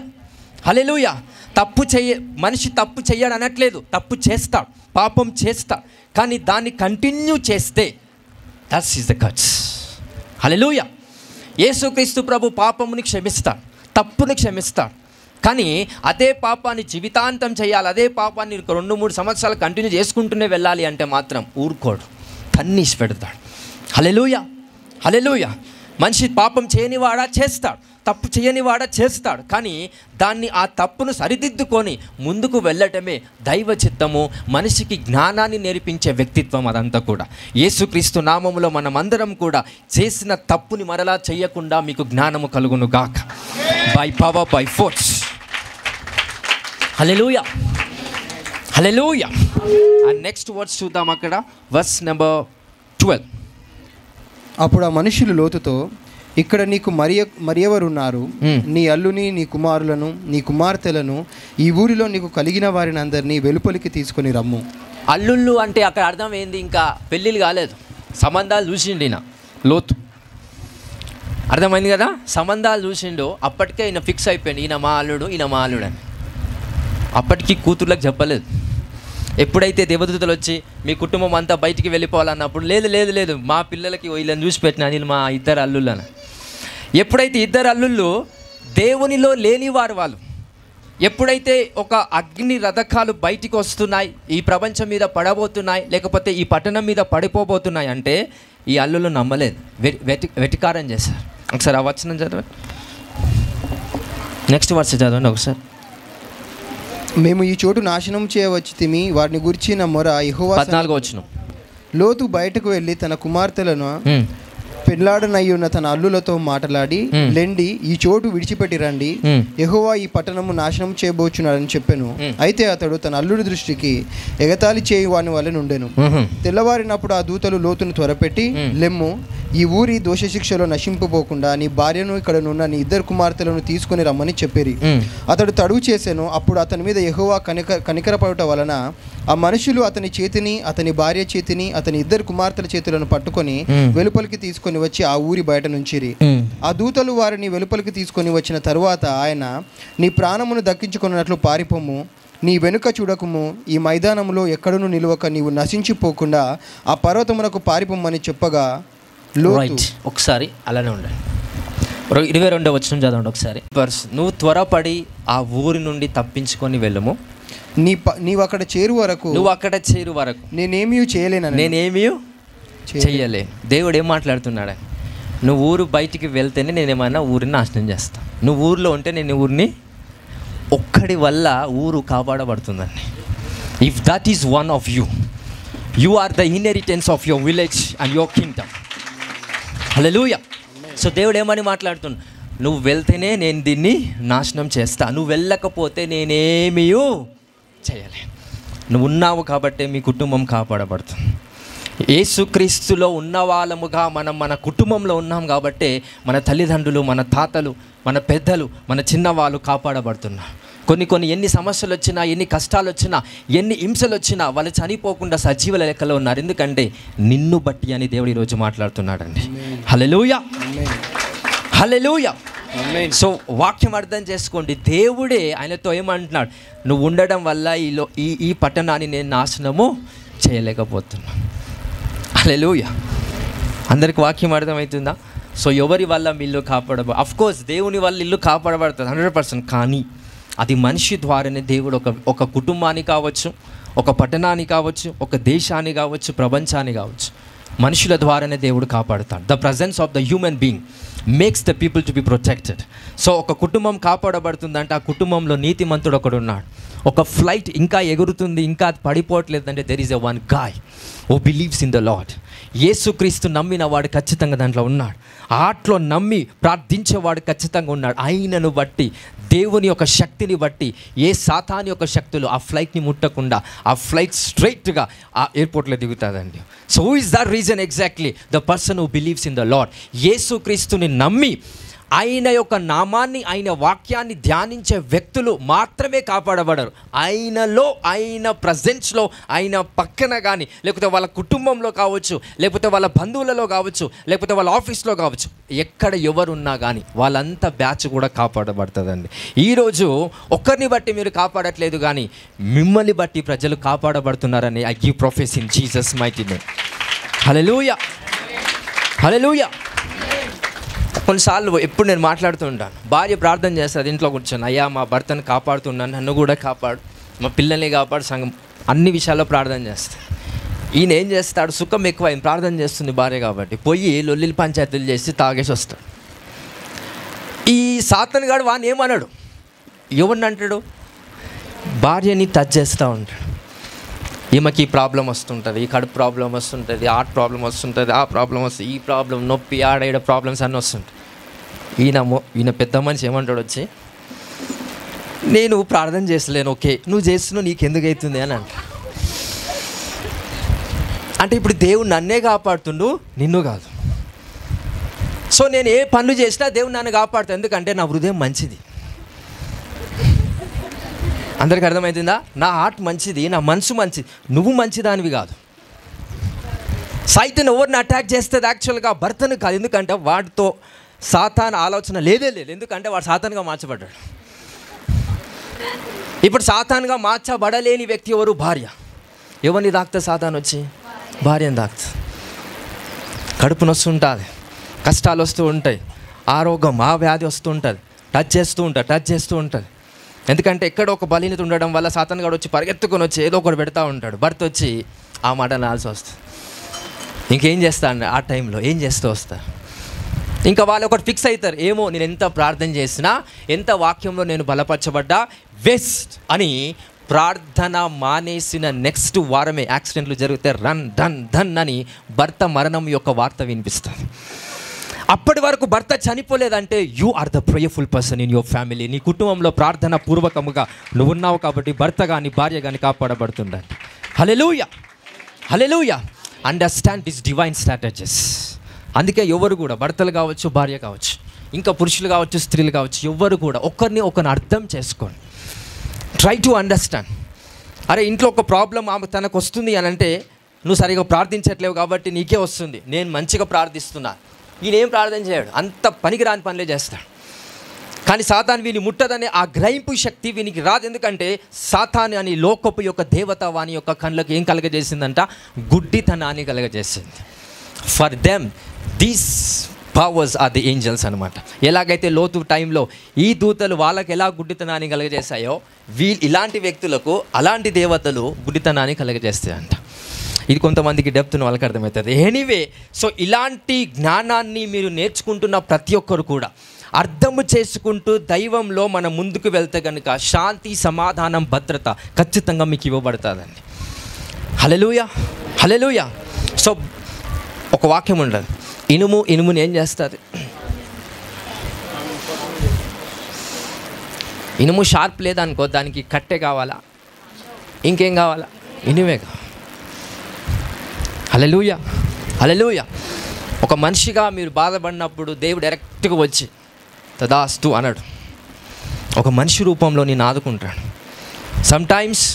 హల్లెలూయా. మనిషి తప్పు చెయ్యడు అనట్లేదు, తప్పు చేస్తా, పాపం చేస్తా, కానీ దాన్ని కంటిన్యూ చేస్తే దట్స్ ఈజ్ ద కట్స్. హల్లెలూయా. యేసుక్రీస్తు ప్రభు పాపముని క్షమిస్తాడు, తప్పుని క్షమిస్తాడు. కానీ అదే పాపాన్ని జీవితాంతం చేయాలి, అదే పాపాన్ని 2-3 సంవత్సరాలు కంటిన్యూ చేసుకుంటూనే వెళ్ళాలి అంటే మాత్రం ఊరుకోడు, తన్నీసి పెడతాడు. హల్లెలూయా, హల్లెలూయా. మనిషి పాపం చేయనివాడా చేస్తాడు, తప్పు చేయనివాడా చేస్తాడు. కానీ ఆ తప్పును సరిదిద్దుకొని ముందుకు వెళ్ళటమే దైవ చిత్తము, మనిషికి జ్ఞానాన్ని నేర్పించే వ్యక్తిత్వం అదంతా కూడా. యేసుక్రీస్తు నామములో మనమందరం కూడా చేసిన తప్పుని మరలా చేయకుండా మీకు జ్ఞానము కలుగును గాక. By power, by force. Hallelujah, hallelujah. And next words చూద్దాం అక్కడ, వర్స్ నెంబర్ 12. అప్పుడు ఆ మనుషులు లోతుతో, ఇక్కడ నీకు మరి ఎవరున్నారు? నీ అల్లుని, నీ కుమారులను, నీ కుమార్తెలను, ఈ ఊరిలో నీకు కలిగిన వారిని అందరినీ వెలుపలికి తీసుకొని రమ్ము. అల్లుళ్ళు అంటే అక్కడ అర్థం ఏంది? ఇంకా పెళ్ళిళ్ళు కాలేదు, సంబంధాలు చూసిండు ఈయన లోతు. అర్థమైంది కదా? సంబంధాలు చూసిండు, అప్పటికే ఈయన ఫిక్స్ అయిపోయింది, ఈయన మా అల్లుడు, ఈయన మా అల్లుడు అని. అప్పటికి కూతుర్లకు చెప్పలేదు. ఎప్పుడైతే దేవదూతలు వచ్చి మీ కుటుంబం అంతా బయటికి వెళ్ళిపోవాలన్నప్పుడు, లేదు లేదు లేదు, మా పిల్లలకి వీళ్ళని చూసి పెట్టినా, నేను మా ఇద్దరు అల్లుళ్ళు అని. ఎప్పుడైతే ఇద్దరు అల్లుళ్ళు దేవునిలో లేనివారు వాళ్ళు, ఎప్పుడైతే ఒక అగ్ని రథకాలు బయటికి వస్తున్నాయి, ఈ ప్రపంచం మీద పడబోతున్నాయి, లేకపోతే ఈ పట్టణం మీద పడిపోబోతున్నాయి అంటే ఈ అల్లుళ్ళు నమ్మలేదు, వెటికారం చేశారు. ఒకసారి ఆ వచనం చదవండి, నెక్స్ట్ వర్స్ చదవండి ఒకసారి. మేము ఈ చోటు నాశనం చేయవచ్చితిమి, వారిని గురించిన మొర యెహోవా. 14వ వచనం. లోతు బయటకు వెళ్ళి తన కుమార్తెలను పెళ్లాడనయ్యున్న తన అల్లులతో మాట్లాడి, లెండి, ఈ చోటు విడిచిపెట్టి రండి, యెహోవా ఈ పట్టణము నాశనం చేయబోచున్నాడని చెప్పాను. అయితే అతడు తన అల్లుడి దృష్టికి ఎగతాళి చేయువాని వలె నుండెను. తెల్లవారినప్పుడు ఆ దూతలు లోతును త్వరపెట్టి, లెమ్ము, ఈ ఊరి దోషశిక్షలో నశింపబోకుండా నీ భార్యను, ఇక్కడ నీ ఇద్దరు కుమార్తెలను తీసుకుని రమ్మని చెప్పిరి. అతడు తడువు చేశాను. అప్పుడు అతని మీద యెహోవా కనికరపడుట వలన ఆ మనుషులు అతని చేతిని, అతని భార్య చేతిని, అతని ఇద్దరు కుమార్తెల చేతులను పట్టుకొని వెలుపలికి తీసుకొని వచ్చి ఆ ఊరి బయట నుంచిరి. ఆ దూతలు వారిని వెలుపలికి తీసుకొని వచ్చిన తరువాత ఆయన, నీ ప్రాణమును దక్కించుకున్నట్లు పారిపోము, నీ వెనుక చూడకము, ఈ మైదానంలో ఎక్కడను నిలువక నీవు నశించిపోకుండా ఆ పర్వతమునకు పారిపోమని చెప్పగా, ఒకసారి అలానే ఉండండి. 22వ వచనం చదవండి ఒకసారి. నువ్వు త్వరపడి ఆ ఊరి నుండి తప్పించుకొని వెళ్ళము, నీవు అక్కడ చేరు వరకు నేనేమీ చేయలే. దేవుడు ఏం మాట్లాడుతున్నాడు? నువ్వు ఊరు బయటికి వెళ్తేనే నేనేమైనా ఊరిని నాశనం చేస్తాను, నువ్వు ఊరిలో ఉంటే నేను ఊరిని, ఒక్కడి వల్ల ఊరు కాపాడబడుతుందండి. If that is one of you are the inheritance of your village and your kingdom. Hallelujah. So దేవుడు ఏమని మాట్లాడుతున్నాడు? నువ్వు వెళ్తేనే నేను దీన్ని నాశనం చేస్తా, నువ్వు వెళ్ళకపోతే నేనేమీ చేయలే. నువ్వు ఉన్నావు కాబట్టే మీ కుటుంబం కాపాడబడుతుంది. యేసుక్రీస్తులో ఉన్న వాళ్ళముగా మనం మన కుటుంబంలో ఉన్నాం కాబట్టే మన తల్లిదండ్రులు, మన తాతలు, మన పెద్దలు, మన చిన్నవాళ్ళు కాపాడబడుతున్నారు. కొన్ని ఎన్ని సమస్యలు వచ్చినా, ఎన్ని కష్టాలు వచ్చినా, ఎన్ని హింసలు వచ్చినా వాళ్ళు చనిపోకుండా సజీవుల లెక్కలో ఉన్నారు. ఎందుకంటే నిన్ను బట్టి అని దేవుడు ఈరోజు మాట్లాడుతున్నాడండి. హల్లెలూయా, హల్లెలూయా. సో వాక్యం అర్థం చేసుకోండి. దేవుడే ఆయనతో ఏమంటున్నాడు? నువ్వు ఉండడం వల్ల ఈ పట్టణాన్ని నేను నాశనము చేయలేకపోతున్నా. హల్లెలూయా. అందరికి వాక్యం అర్థమవుతుందా? సో ఎవరి వల్ల మీ ఇల్లు అఫ్కోర్స్ దేవుని వల్ల ఇల్లు కాపాడబడుతుంది 100%. కానీ అది మనిషి ద్వారానే దేవుడు ఒక కుటుంబాన్ని కావచ్చు, ఒక పట్టణాన్ని కావచ్చు, ఒక దేశాన్ని కావచ్చు, ప్రపంచాన్ని కావచ్చు, మనుషుల ద్వారానే దేవుడు కాపాడుతాడు. The presence of the human being makes the people to be protected. So ఒక కుటుంబం కాపాడబడుతుందంటే ఆ కుటుంబంలో నీతిమంతుడు ఒకడు ఉన్నాడు. ఒక ఫ్లైట్ ఇంకా ఎగురుతుంది, ఇంకా అది పడిపోవట్లేదంటే there is a one guy who believes in the Lord. యేసుక్రీస్తు నమ్మిన వాడు ఖచ్చితంగా దాంట్లో ఉన్నాడు. ఆటలో నమ్మి ప్రార్థించేవాడు ఖచ్చితంగా ఉన్నాడు. ఆయనను బట్టి, దేవుని యొక్క శక్తిని బట్టి, ఏ సాతాని యొక్క శక్తులు ఆ ఫ్లైట్ని ముట్టకుండా ఆ ఫ్లైట్ స్ట్రైట్గా ఆ ఎయిర్పోర్ట్లో దిగుతుందండి. So who is that reason? Exactly the person who believes in the Lord. యేసుక్రీస్తుని నమ్మి ఆయన యొక్క నామాన్ని, ఆయన వాక్యాన్ని ధ్యానించే వ్యక్తులు మాత్రమే కాపాడబడరు. ఆయనలో, ఆయన ప్రజెన్స్లో, ఆయన పక్కన కానీ, లేకపోతే వాళ్ళ కుటుంబంలో కావచ్చు, లేకపోతే వాళ్ళ బంధువులలో కావచ్చు, లేకపోతే వాళ్ళ ఆఫీస్లో కావచ్చు, ఎక్కడ ఎవరున్నా కానీ వాళ్ళంతా బ్యాచ్ కూడా కాపాడబడుతుందండి. ఈరోజు ఒక్కరిని బట్టి మీరు కాపాడట్లేదు, కానీ మిమ్మల్ని బట్టి ప్రజలు కాపాడబడుతున్నారని I give profess in Jesus mighty name. Hallelujah, hallelujah. కొన్నిసార్లు ఎప్పుడు నేను మాట్లాడుతూ ఉంటాను, భార్య ప్రార్థన చేస్తుంది ఇంట్లో కూర్చొని, అయ్యా మా భర్తను కాపాడుతున్నాను, నన్ను కూడా కాపాడు, మా పిల్లల్ని కాపాడు, సంఘం, అన్ని విషయాల్లో ప్రార్థన చేస్తాను. ఈయన ఏం చేస్తాడు, సుఖం ఎక్కువైంది, ప్రార్థన చేస్తుంది భార్య కాబట్టి, పోయి లొల్లిలు పంచాయతీలు చేసి తాగేసి వస్తాడు. ఈ సాతాను గాడు వాడిని ఏమన్నాడు, ఎవరిని అంటాడు, భార్యని టచ్ చేస్తూ ఉంటాడు. ఈమెకి ఈ ప్రాబ్లం వస్తుంటుంది, ఈ కడుపు ప్రాబ్లం వస్తుంటుంది, హార్ట్ ప్రాబ్లం వస్తుంటుంది, ఆ ప్రాబ్లం వస్తుంది, ఈ ప్రాబ్లం, నొప్పి, ఆడ ప్రాబ్లమ్స్ అన్నీ వస్తుంటాయి. ఈయన పెద్ద మనిషి ఏమంటాడు వచ్చి, నేను ప్రార్థన చేస్తలేను, ఓకే నువ్వు చేస్తున్నావు, నీకు ఎందుకు అవుతుంది అని అంట. అంటే ఇప్పుడు దేవుడు నన్నే కాపాడుతుండు, నిన్ను కాదు. సో నేను ఏ పనులు చేసినా దేవుడు నన్ను కాపాడుతాడు, ఎందుకంటే నా హృదయం మంచిది. అందరికి అర్థమవుతుందా? నా హార్ట్ మంచిది, నా మనసు మంచిది. నువ్వు మంచిదానివి కాదు. సైతాన్ ఎవరిని అటాక్ చేస్తుంది యాక్చువల్గా భర్తను కాదు, ఎందుకంటే వాడితో సాతాను ఆలోచన లేదే లేదు, ఎందుకంటే వాడు సాతానుగా మార్చబడ్డాడు. ఇప్పుడు సాతానుగా మార్చబడలేని వ్యక్తి ఎవరు? భార్య. ఎవరిని తాకుతా సాతాను వచ్చి? భార్యను తాకుతుంది. కడుపు నొస్తుంటుంది, కష్టాలు వస్తూ ఉంటాయి, ఆరోగ్యం ఆ వ్యాధి వస్తూ ఉంటుంది, టచ్ చేస్తూ ఉంటుంది. ఎందుకంటే ఎక్కడో ఒక బలీనత ఉండడం వల్ల సాతాను గాడు వచ్చి పరిగెత్తుకొని వచ్చి ఏదో ఒకటి పెడతా ఉంటాడు. భర్త వచ్చి ఆ మాట నాల్సి వస్తుంది. ఇంకేం చేస్తాను ఆ టైంలో, ఏం చేస్తూ వస్తా? ఇంకా వాళ్ళు ఒకటి ఫిక్స్ అవుతారు, ఏమో నేను ఎంత ప్రార్థన చేసినా, ఎంత వాక్యంలో నేను బలపరచబడ్డా వేస్ట్ అని. ప్రార్థన మానేసిన నెక్స్ట్ వారమే యాక్సిడెంట్లు జరిగితే రన్ డన్ ధన్ అని భర్త మరణం యొక్క వార్త వినిపిస్తుంది. అప్పటి వరకు భర్త చనిపోలేదంటే you are the prayerful person in your family. నీ కుటుంబంలో ప్రార్థన పూర్వకముగా నువ్వు ఉన్నావు కాబట్టి భర్త కానీ భార్య కానీ కాపాడబడుతుండాలి. Hallelujah, hallelujah. Understand this divine strategies. అందుకే ఎవరు కూడా, భర్తలు కావచ్చు, భార్య కావచ్చు, ఇంకా పురుషులు కావచ్చు, స్త్రీలు కావచ్చు, ఎవరు కూడా ఒకరిని అర్థం చేసుకోండి. Try to understand. అరే ఇంట్లో ఒక ప్రాబ్లం తనకు వస్తుంది అని అంటే, నువ్వు సరిగా ప్రార్థించట్లేవు కాబట్టి నీకే వస్తుంది. నేను మంచిగా ప్రార్థిస్తున్నా, ఈయనేం ప్రార్థన చేయడు, అంత పనికిరాని పనులే చేస్తాడు. కానీ సాతాను వీని ముట్టదనే ఆ గ్రహింపు శక్తి వీనికి రాదు. ఎందుకంటే సాతాను అని లోకపు యొక్క దేవత వాని యొక్క కళ్ళకు ఏం కలగజేసిందంట? గుడ్డితనాన్ని కలగజేసింది. For them these powers are the angels అనమాట. ఎలాగైతే లోతు టైంలో ఈ దూతలు వాళ్ళకి ఎలా గుడ్డితనాన్ని కలగజేశాయో, ఇలాంటి వ్యక్తులకు అలాంటి దేవతలు గుడ్డితనాన్ని కలగజేస్తాయంట. ఇది కొంతమందికి డెప్త్ను వాళ్ళకి అర్థమవుతుంది. ఎనీవే, సో ఇలాంటి జ్ఞానాన్ని మీరు నేర్చుకుంటున్న ప్రతి ఒక్కరు కూడా అర్థము చేసుకుంటూ దైవంలో మనం ముందుకు వెళ్తే కనుక శాంతి, సమాధానం, భద్రత ఖచ్చితంగా మీకు ఇవ్వబడుతుందండి. హల్లెలూయా, హల్లెలూయా. సో ఒక వాక్యం ఉండదు, ఇనుముని ఏం చేస్తుంది? ఇనుము షార్ప్ లేదనుకో, దానికి కట్టె కావాలా, ఇంకేం కావాలా? ఇనుమే కావాలి. హల్లెలూయా, హల్లెలూయా. ఒక మనిషిగా మీరు బాధపడినప్పుడు దేవుడు డైరెక్ట్గా వచ్చి తదాస్తు అనడు, ఒక మనిషి రూపంలో నేను ఆదుకుంటాడు. సమ్టైమ్స్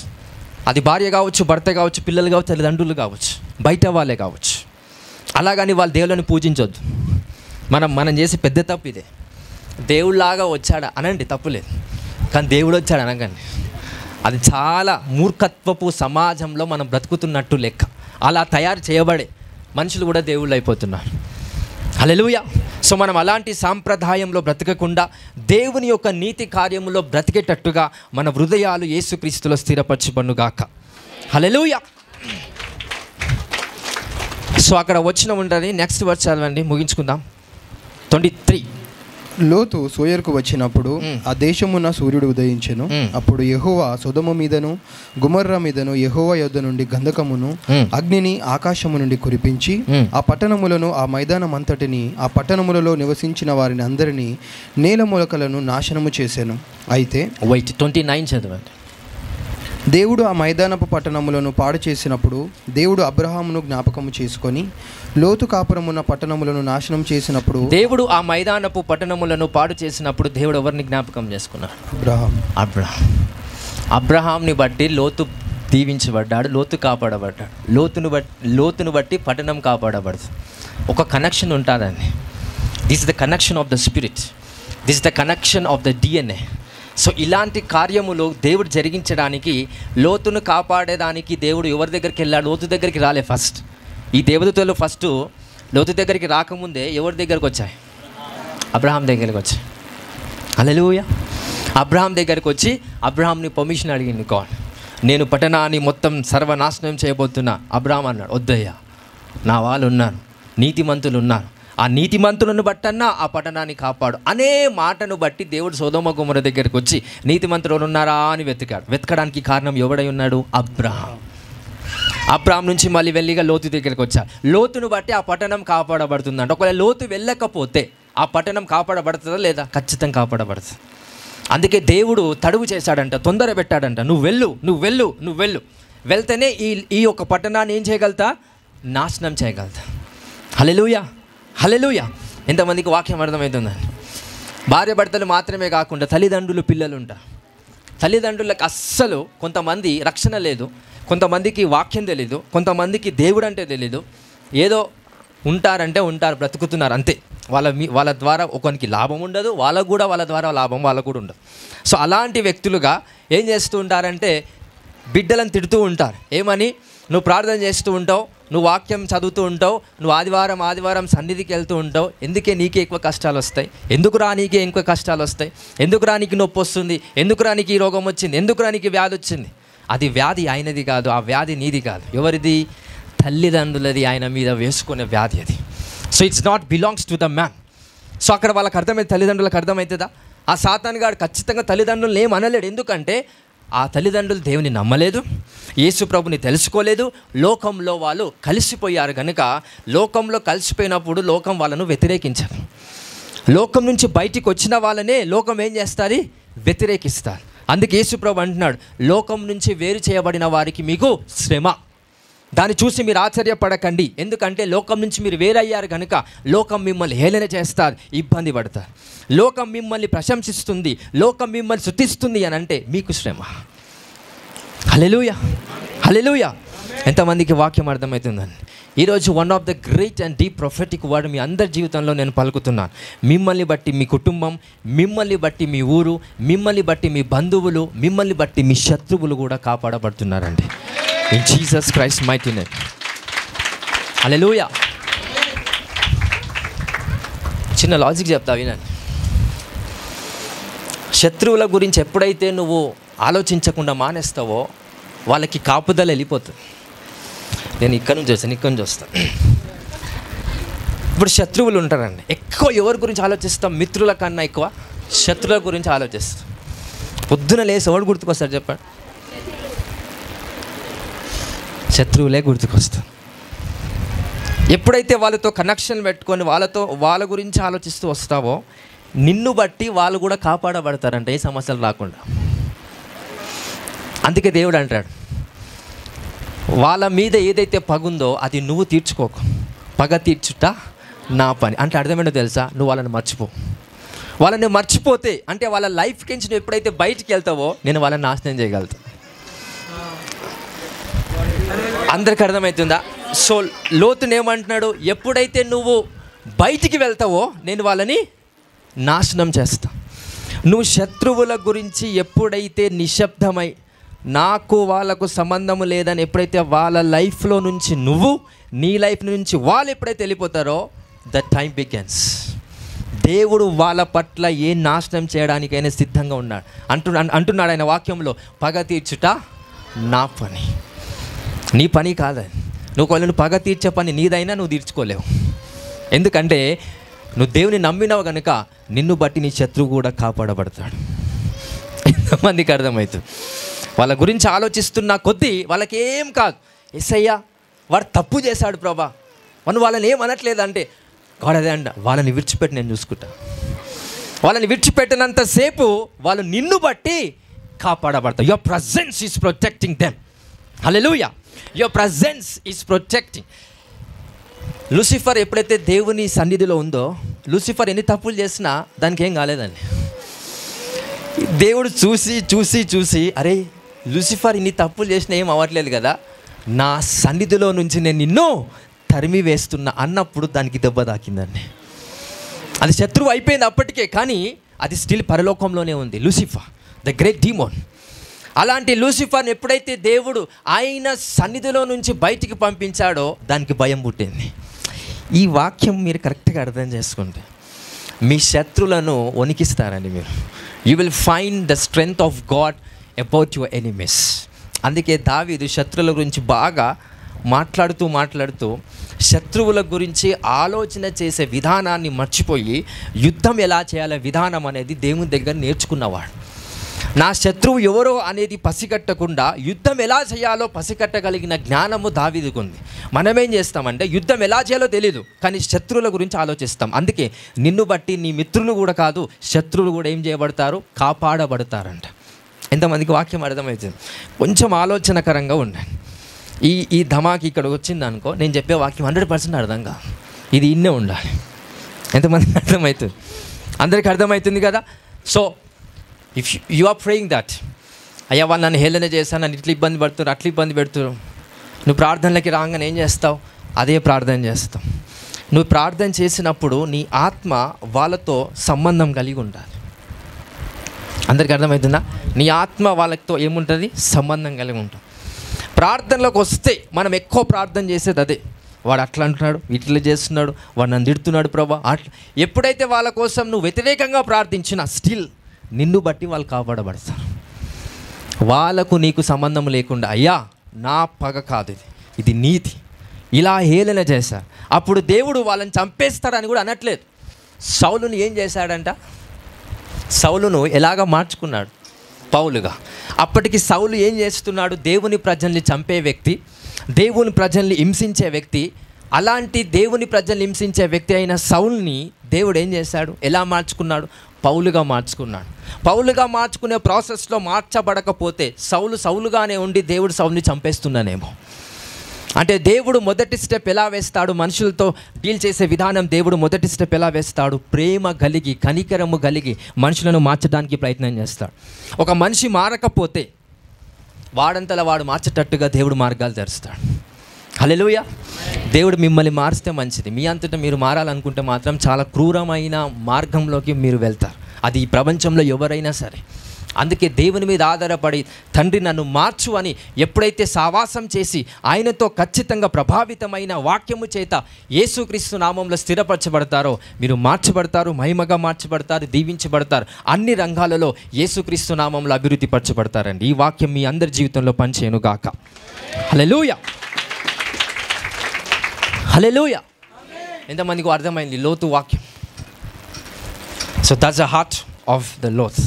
అది భార్య కావచ్చు, భర్త కావచ్చు, పిల్లలు కావచ్చు, తల్లిదండ్రులు కావచ్చు, బయట వాళ్ళే కావచ్చు. అలాగని వాళ్ళు దేవుళ్ళని పూజించొద్దు. మనం చేసే పెద్ద తప్పు ఇదే. దేవుళ్ళలాగా వచ్చాడా అనండి, తప్పులేదు. కానీ దేవుడు వచ్చాడు అనగానే అది చాలా మూర్ఖత్వపు సమాజంలో మనం బ్రతుకుతున్నట్టు లెక్క. అలా తయారు చేయబడే మనుషులు కూడా దేవుళ్ళు అయిపోతున్నారు. హల్లెలూయా. సో మనం అలాంటి సాంప్రదాయంలో బ్రతకకుండా దేవుని యొక్క నీతి కార్యములో బ్రతికేటట్టుగా మన హృదయాలు యేసుక్రీస్తులో స్థిరపరచబడునుగాక. హల్లెలూయా. సో అక్కడ వచ్చిన ఉంటుంది. నెక్స్ట్ వర్స్ చదవండి, ముగించుకుందాం. 23. లోతు సోయరుకు వచ్చినప్పుడు ఆ దేశమున సూర్యుడు ఉదయించెను. అప్పుడు యెహోవా సొదొమ మీదను గుమర్రా మీదను యెహోవా యొద్ద నుండి గంధకమును అగ్నిని ఆకాశము నుండి కురిపించి ఆ పట్టణములను, ఆ మైదానం అంతటిని, ఆ పట్టణములలో నివసించిన వారిని అందరినీ, నేల మొలకలను నాశనము చేశాను. అయితే 29 చదవండి. దేవుడు ఆ మైదానపు పట్టణములను పాడు చేసినప్పుడు దేవుడు అబ్రహామును జ్ఞాపకము చేసుకొని లోతు కాపురమున్న పట్టణములను నాశనం చేసినప్పుడు, దేవుడు ఆ మైదానపు పట్టణములను పాడు చేసినప్పుడు దేవుడు ఎవరిని జ్ఞాపకం చేసుకున్నాడు? అబ్రహాంని బట్టి లోతు దీవించబడ్డాడు, లోతు కాపాడబడ్డాడు. లోతును బట్టి పట్టణం కాపాడబడుతుంది. ఒక కనెక్షన్ ఉంటుందండి. This is the connection of the spirit, this is the connection of the DNA. So ఇలాంటి కార్యములు దేవుడు జరిగించడానికి, లోతును కాపాడేదానికి దేవుడు ఎవరి దగ్గరికి వెళ్ళాడు? లోతు దగ్గరికి రాలే. ఫస్ట్ ఈ దేవదూతలు ఫస్ట్ లోతు దగ్గరికి రాకముందే ఎవరి దగ్గరికి వచ్చాయి? అబ్రహాం దగ్గరికి వచ్చాయి. హల్లెలూయా. అబ్రహాం దగ్గరికి వచ్చి అబ్రహాంని పర్మిషన్ అడిగింది గాడ్. నేను పట్టణాన్ని మొత్తం సర్వనాశనం చేయబోతున్నా. అబ్రాహాం అన్నాడు, వద్దయ్యా, నా వాళ్ళు ఉన్నారు, నీతిమంతులు ఉన్నారు, ఆ నీతిమంతులను బట్టన్నా ఆ పట్టణాన్ని కాపాడు అనే మాటను బట్టి దేవుడు సొదొమ గొమొర్రా దగ్గరికి వచ్చి నీతిమంతులు ఉన్నారా అని వెతికాడు. వెతకడానికి కారణం ఎవడై ఉన్నాడు? అబ్రాహాం. అబ్రాహాం నుంచి మళ్ళీ వెళ్ళిగా లోతు దగ్గరికి వచ్చారు. లోతును బట్టి ఆ పట్టణం కాపాడబడుతుందంట. ఒకవేళ లోతు వెళ్ళకపోతే ఆ పట్టణం కాపాడబడుతుందా లేదా? ఖచ్చితంగా కాపాడబడుతుంది. అందుకే దేవుడు తడువు చేశాడంట, తొందర పెట్టాడంట, నువ్వు వెళ్ళు, వెళ్తేనే ఈ యొక్క పట్టణాన్ని ఏం చేయగలుగుతా? నాశనం చేయగలుగుతా. హల్లెలూయా, హల్లెలూయా. ఎంతమందికి వాక్యం అర్థమవుతుందండి? భార్య భర్తలు మాత్రమే కాకుండా తల్లిదండ్రులు, పిల్లలు ఉంటారు. తల్లిదండ్రులకు అస్సలు కొంతమంది రక్షణ లేదు, కొంతమందికి వాక్యం తెలీదు, కొంతమందికి దేవుడు అంటే తెలీదు. ఏదో ఉంటారంటే ఉంటారు, బ్రతుకుతున్నారు అంతే. వాళ్ళ ద్వారా ఒకరికి లాభం ఉండదు, వాళ్ళ ద్వారా లాభం వాళ్ళకు కూడా ఉండదు. సో అలాంటి వ్యక్తులుగా ఏం చేస్తూ ఉంటారంటే బిడ్డలను తిడుతూ ఉంటారు. ఏమని? నువ్వు ప్రార్థన చేస్తూ ఉంటావు, నువ్వు వాక్యం చదువుతూ ఉంటావు, నువ్వు ఆదివారం సన్నిధికి వెళ్తూ ఉంటావు, ఎందుకే నీకే ఎక్కువ కష్టాలు వస్తాయి? ఎందుకురా నీకే ఎక్కువ కష్టాలు వస్తాయి? ఎందుకురా నీకు నొప్పి వస్తుంది? ఎందుకురా నీకు ఈ రోగం వచ్చింది? ఎందుకురా నీకు వ్యాధి వచ్చింది? అది వ్యాధి ఆయనది కాదు, ఆ వ్యాధి నీది కాదు. ఎవరిది? తల్లిదండ్రులది ఆయన మీద వేసుకునే వ్యాధి అది. So it's not belongs to the man. So అక్కడ వాళ్ళకి అర్థమైతే, తల్లిదండ్రులకు అర్థమవుతుందా? ఆ సాతాను గాడు ఖచ్చితంగా తల్లిదండ్రులను ఏం అనలేడు. ఎందుకంటే ఆ తల్లిదండ్రులు దేవుని నమ్మలేదు, యేసు ప్రభుని తెలుసుకోలేదు, లోకంలో వాళ్ళు కలిసిపోయారు కనుక లోకంలో కలిసిపోయినప్పుడు లోకం వాళ్ళను వ్యతిరేకించారు. లోకం నుంచి బయటికి వచ్చిన వాళ్ళనే లోకం ఏం చేస్తారు? వ్యతిరేకిస్తారు. అందుకే యేసు ప్రభు అంటున్నాడు, లోకం నుంచి వేరు చేయబడిన వారికి మీకు శ్రమ. దాన్ని చూసి మీరు ఆశ్చర్యపడకండి, ఎందుకంటే లోకం నుంచి మీరు వేరయ్యారు కనుక లోకం మిమ్మల్ని హేళన చేస్తారు, ఇబ్బంది పడతారు. లోకం మిమ్మల్ని ప్రశంసిస్తుంది, లోకం మిమ్మల్ని స్తుతిస్తుంది అని అంటే మీకు శ్రమ. హల్లెలూయా, హల్లెలూయా. ఎంతమందికి వాక్యం అర్థమవుతుందండి? ఈరోజు one of the great and deep prophetic word మీ అందరి జీవితంలో నేను పలుకుతున్నాను. మిమ్మల్ని బట్టి మీ కుటుంబం, మిమ్మల్ని బట్టి మీ ఊరు, మిమ్మల్ని బట్టి మీ బంధువులు, మిమ్మల్ని బట్టి మీ శత్రువులు కూడా కాపాడబడుతున్నారండి. In Jesus Christ mighty name. Hallelujah. చిన్న లాజిక్ చెప్తా వినండి. శత్రువుల గురించి ఎప్పుడైతే నువ్వు ఆలోచించకుండా మానేస్తావో వాళ్ళకి కాపుదల వెళ్ళిపోతుంది. నేను ఇక్కడ నుంచి వస్తాను. ఇప్పుడు శత్రువులు ఉంటారండి, ఎక్కువ ఎవరి గురించి ఆలోచిస్తాం? మిత్రుల కన్నా ఎక్కువ శత్రువుల గురించి ఆలోచిస్తాం. పొద్దున లేసి ఎవడు గుర్తుకొస్తారు చెప్పండి? శత్రువులే గుర్తుకొస్తారు. ఎప్పుడైతే వాళ్ళతో కనెక్షన్ పెట్టుకొని వాళ్ళ గురించి ఆలోచిస్తూ వస్తావో నిన్ను బట్టి వాళ్ళు కూడా కాపాడబడతారంట, ఏ సమస్యలు రాకుండా. అందుకే దేవుడు అంటాడు, వాళ్ళ మీద ఏదైతే పగుందో అది నువ్వు తీర్చుకోకు, పగ తీర్చుట నా పని. అంటే అర్థమేంటో తెలుసా? నువ్వు వాళ్ళని మర్చిపో. వాళ్ళని మర్చిపోతే అంటే వాళ్ళ లైఫ్కి నుంచి నువ్వు ఎప్పుడైతే బయటికి వెళ్తావో నేను వాళ్ళని నాశనం చేయగలుగుతాను. అందరికి అర్థమవుతుందా? సో లోతుని ఏమంటున్నాడు? ఎప్పుడైతే నువ్వు బయటికి వెళ్తావో నేను వాళ్ళని నాశనం చేస్తా. నువ్వు శత్రువుల గురించి ఎప్పుడైతే నిశ్శబ్దమై నాకు వాళ్ళకు సంబంధము లేదని ఎప్పుడైతే వాళ్ళ లైఫ్లో నుంచి నువ్వు, నీ లైఫ్ నుంచి వాళ్ళు ఎప్పుడైతే వెళ్ళిపోతారో ద టైం బిగిన్స్. దేవుడు వాళ్ళ పట్ల ఏ నాశనం చేయడానికైనా సిద్ధంగా ఉన్నాడు. అంటున్నాడు ఆయన వాక్యంలో, పగ తీర్చుట నా పని, నీ పని కాదని. నువ్వు వాళ్ళని పగ తీర్చే పని నీదైనా నువ్వు తీర్చుకోలేవు. ఎందుకంటే నువ్వు దేవుని నమ్మినావు కనుక నిన్ను బట్టి నీ శత్రువు కూడా కాపాడబడతాడు. ఎంతమందికి అర్థమవుతుంది? వాళ్ళ గురించి ఆలోచిస్తున్న కొద్దీ వాళ్ళకి ఏం కాదు. యేసయ్యా వాడు తప్పు చేశాడు ప్రభా, మనం వాళ్ళని ఏం అనట్లేదు అంటే వాడు అదే అంట, వాళ్ళని విడిచిపెట్టి నేను చూసుకుంటా. వాళ్ళని విడిచిపెట్టినంతసేపు వాళ్ళు నిన్ను బట్టి కాపాడబడతారు. Your presence is protecting them. Hallelujah. Your presence is protecting. Lucifer ఎప్పుడైతే దేవుని సన్నిధిలో ఉందో, లూసిఫర్ ఎన్ని తప్పులు చేసినా దానికి ఏం కాలేదండి. దేవుడు చూసి చూసి చూసి అరే లూసిఫర్ ఇన్ని తప్పులు చేసినా ఏం అవ్వట్లేదు కదా, నా సన్నిధిలో నుంచి నేను నిన్ను తరిమి వేస్తున్నా అన్నప్పుడు దానికి దెబ్బ తాకిందండి. అది శత్రువు అయిపోయింది అప్పటికే, కానీ అది స్టిల్ పరలోకంలోనే ఉంది. Lucifer the great demon. అలాంటి లూసిఫర్ని ఎప్పుడైతే దేవుడు ఆయన సన్నిధిలో నుంచి బయటికి పంపించాడో దానికి భయం పుట్టింది. ఈ వాక్యం మీరు కరెక్ట్గా అర్థం చేసుకుంటే మీ శత్రువులను వణికిస్తారండి మీరు. You will find the strength of God about your enemies. అందుకే దావీదు శత్రువుల గురించి బాగా మాట్లాడుతూ శత్రువుల గురించి ఆలోచన చేసే విధానాన్ని మర్చిపోయి యుద్ధం ఎలా చేయాలో విధానం అనేది దేవుని దగ్గర నేర్చుకున్నవాడు. నా శత్రువు ఎవరో అనేది పసిగట్టకుండా యుద్ధం ఎలా చేయాలో పసిగట్టగలిగిన జ్ఞానము దావీదుకు ఉంది. మనమేం చేస్తామంటే యుద్ధం ఎలా చేయాలో తెలీదు, కానీ శత్రువుల గురించి ఆలోచిస్తాం. అందుకే నిన్ను బట్టి నీ మిత్రులు కూడా కాదు, శత్రువులు కూడా ఏం చేయబడతారు? కాపాడబడతారంట. ఎంతమందికి వాక్యం అర్థమవుతుంది? కొంచెం ఆలోచనకరంగా ఉండండి. ఈ ధమాకి ఇక్కడ వచ్చింది అనుకో, నేను చెప్పే వాక్యం 100% అర్థం కాదు, ఇది ఇన్నే ఉండాలి. ఎంతమందికి అర్థమవుతుంది? అందరికీ అర్థమవుతుంది కదా? So if you are praying that, అయ్యా వాళ్ళు నన్ను హేళన చేశాను, నన్ను ఇట్లా ఇబ్బంది పడుతున్నారు, అట్లా ఇబ్బంది పెడుతున్నారు, నువ్వు ప్రార్థనలకి రాగానే ఏం చేస్తావు? అదే ప్రార్థన చేస్తావు. నువ్వు ప్రార్థన చేసినప్పుడు నీ ఆత్మ వాళ్ళతో సంబంధం కలిగి ఉండాలి. అందరికీ అర్థమవుతుందా? నీ ఆత్మ వాళ్ళతో ఏముంటుంది? సంబంధం కలిగి ఉంటుంది. ప్రార్థనలోకి వస్తే మనం ఎక్కువ ప్రార్థన చేసేది అదే. వాడు అట్లా అంటున్నాడు, ఇట్లా చేస్తున్నాడు, వాడు నన్ను తిడుతున్నాడు ప్రభా, అట్లా. ఎప్పుడైతే వాళ్ళ కోసం నువ్వు వ్యతిరేకంగా ప్రార్థించినా స్టిల్ నిన్ను బట్టి వాళ్ళు కాపాడబడతారు. వాళ్ళకు నీకు సంబంధం లేకుండా, అయ్యా నా పగ కాదు ఇది నీతి, ఇలా హేళన చేశారు. అప్పుడు దేవుడు వాళ్ళని చంపేస్తాడని కూడా అనట్లేదు. సౌలుని ఏం చేశాడంట? సౌలును ఎలాగ మార్చుకున్నాడు? పౌలుగా. అప్పటికి సౌలు ఏం చేస్తున్నాడు? దేవుని ప్రజల్ని చంపే వ్యక్తి, దేవుని ప్రజల్ని హింసించే వ్యక్తి. అలాంటి దేవుని ప్రజల్ని హింసించే వ్యక్తి అయిన సౌలుని దేవుడు ఏం చేశాడు? ఎలా మార్చుకున్నాడు? పౌలుగా మార్చుకున్నాడు. పౌలుగా మార్చుకునే ప్రాసెస్లో మార్చబడకపోతే సౌలుగానే ఉండి దేవుడు సౌలుని చంపేస్తున్నానేమో. అంటే దేవుడు మొదటి స్టెప్ ఎలా వేస్తాడు? మనుషులతో డీల్ చేసే విధానం దేవుడు మొదటి స్టెప్ ఎలా వేస్తాడు? ప్రేమ కలిగి, కనికరము కలిగి మనుషులను మార్చడానికి ప్రయత్నం చేస్తాడు. ఒక మనిషి మారకపోతే వాడంతలా వాడు మార్చేటట్టుగా దేవుడు మార్గాలు తెరుస్తాడు. హల్లెలూయా. దేవుడు మిమ్మల్ని మారిస్తే మంచిది. మీ అంతటా మీరు మారాలనుకుంటే మాత్రం చాలా క్రూరమైన మార్గంలోకి మీరు వెళ్తారు. అది ఈ ప్రపంచంలో ఎవరైనా సరే. అందుకే దేవుని మీద ఆధారపడి తండ్రి నన్ను మార్చు అని ఎప్పుడైతే సావాసం చేసి ఆయనతో ఖచ్చితంగా ప్రభావితమైన వాక్యము చేత యేసుక్రీస్తు నామంలో స్థిరపరచబడతారో మీరు మార్చబడతారు, మహిమగా మార్చబడతారు, దీవించబడతారు. అన్ని రంగాలలో యేసుక్రీస్తు నామంలో అభివృద్ధి పరచబడతారండి. ఈ వాక్యం మీ అందరి జీవితంలో పనిచేయను గాక. హల్లెలూయా, హల్లెలూయా. ఎంతమందికి అర్థమైంది లోతు వాక్యం? So that's the heart of the Lot.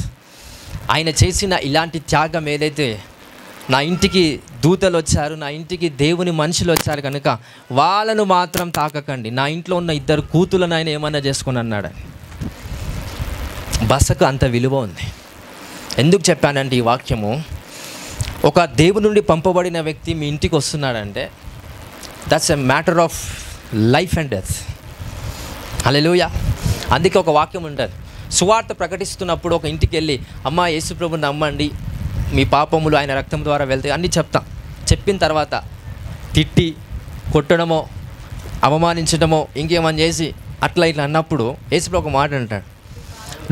ఆయన చేసిన ఇలాంటి త్యాగం ఏదైతే, నా ఇంటికి దూతలు వచ్చారు, నా ఇంటికి దేవుని మనుషులు వచ్చారు కనుక వాళ్ళను మాత్రం తాకకండి, నా ఇంట్లో ఉన్న 2 కూతులను ఆయన ఏమన్నా చేసుకుని అన్నాడని. బసకు అంత విలువ ఉంది. ఎందుకు చెప్పానంటే ఈ వాక్యము, ఒక దేవుని నుండి పంపబడిన వ్యక్తి మీ ఇంటికి వస్తున్నాడంటే that's a matter of life and death. Hallelujah. అందుకే ఒక వాక్యం ఉంటుంది, సువార్త ప్రకటిస్తున్నప్పుడు ఒక ఇంటికి వెళ్ళి అమ్మ యేసుప్రభుని నమ్మండి, మీ పాపములు ఆయన రక్తం ద్వారా వెళ్తాయి అన్నీ చెప్తాం. చెప్పిన తర్వాత తిట్టి కొట్టడమో అవమానించడమో ఇంకేమని చేసి అట్లా ఇట్లా అన్నప్పుడు యేసుప్రభు ఒక మాట అంటాడు,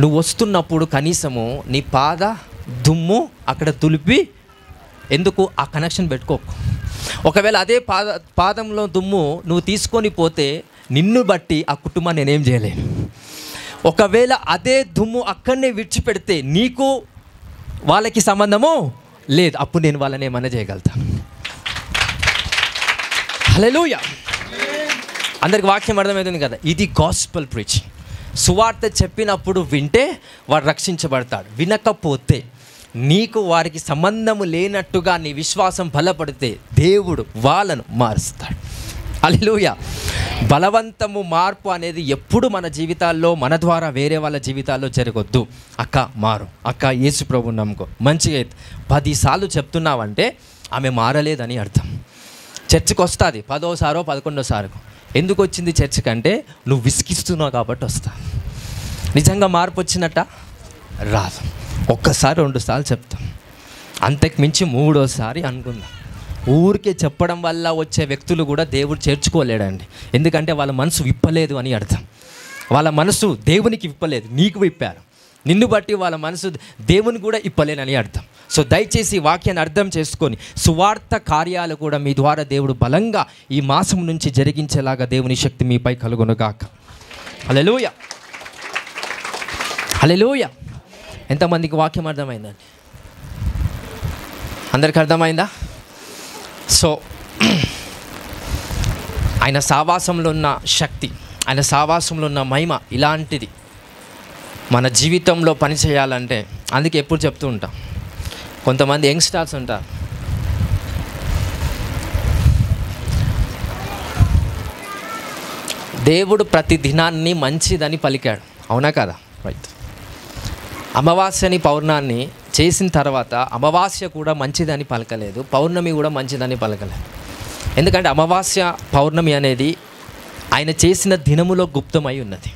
నువ్వు వస్తున్నప్పుడు కనీసము నీ పాద దుమ్ము అక్కడ తులిపి ఎందుకు ఆ కనెక్షన్ పెట్టుకోకు. ఒకవేళ అదే పాదంలో దుమ్ము నువ్వు తీసుకొని పోతే నిన్ను బట్టి ఆ కుటుంబాన్ని నేనేం చేయలేను. ఒకవేళ అదే దుమ్ము అక్కడనే విడిచిపెడితే నీకు వాళ్ళకి సంబంధము లేదు, అప్పుడు నేను వాళ్ళని ఏమన్నా చేయగలుగుతాను. హల్లెలూయా. అందరికి వాక్యం అర్థమవుతుంది కదా? ఇది గాస్పెల్ ప్రీచింగ్. సువార్త చెప్పినప్పుడు వింటే వాడు రక్షించబడతాడు, వినకపోతే నీకు వారికి సంబంధము లేనట్టుగా నీ విశ్వాసం బలపడితే దేవుడు వాళ్ళను మారుస్తాడు. హల్లెలూయా. బలవంతము మార్పు అనేది ఎప్పుడు మన జీవితాల్లో మన ద్వారా వేరే వాళ్ళ జీవితాల్లో జరగొద్దు. అక్క మారు, అక్క యేసు ప్రభువుని నమ్ముకో, మంచిగా 10 సార్లు చెప్తున్నావంటే ఆమె మారలేదని అర్థం. చర్చికి వస్తుంది 10వ 11వ ఎందుకు వచ్చింది చర్చికి అంటే నువ్వు విసిగిస్తున్నావు కాబట్టి వస్తా. నిజంగా మార్పు వచ్చినట్ట రాదు. 1 సారి 2 సార్లు చెప్తాం, అంతకు మించి 3వసారి అనుకుందాం. ఊరికే చెప్పడం వల్ల వచ్చే వ్యక్తులు కూడా దేవుడు చేర్చుకోలేడండి. ఎందుకంటే వాళ్ళ మనసు విప్పలేదు అని అర్థం. వాళ్ళ మనసు దేవునికి విప్పలేదు, నీకు విప్పారు. నిన్ను బట్టి వాళ్ళ మనసు దేవుని కూడా ఇప్పలేనని అర్థం. సో దయచేసి వాక్యాన్ని అర్థం చేసుకొని సువార్త కార్యాలు కూడా మీ ద్వారా దేవుడు బలంగా ఈ మాసం నుంచి జరిగించేలాగా దేవుని శక్తి మీపై కలుగునుగాక. హల్లెలూయా, హల్లెలూయా. ఎంతమందికి వాక్యం అర్థమైందండి? అందరికి అర్థమైందా? సో ఆయన సావాసంలో ఉన్న శక్తి, ఆయన సావాసంలో ఉన్న మహిమ ఇలాంటిది మన జీవితంలో పని చేయాలంటే, అందుకే ఎప్పుడు చెప్తూ ఉంటాం, కొంతమంది యంగ్స్టర్స్ ఉంటారు, దేవుడు ప్రతి దినాన్ని మంచిదని పలికాడు, అవునా కదా? రైట్. అమావాస్యని పౌర్ణాన్ని చేసిన తర్వాత అమావాస్య కూడా మంచిదని పలకలేదు, పౌర్ణమి కూడా మంచిదని పలకలేదు. ఎందుకంటే అమావాస్య పౌర్ణమి అనేది ఆయన చేసిన దినములో గుప్తమై ఉన్నది.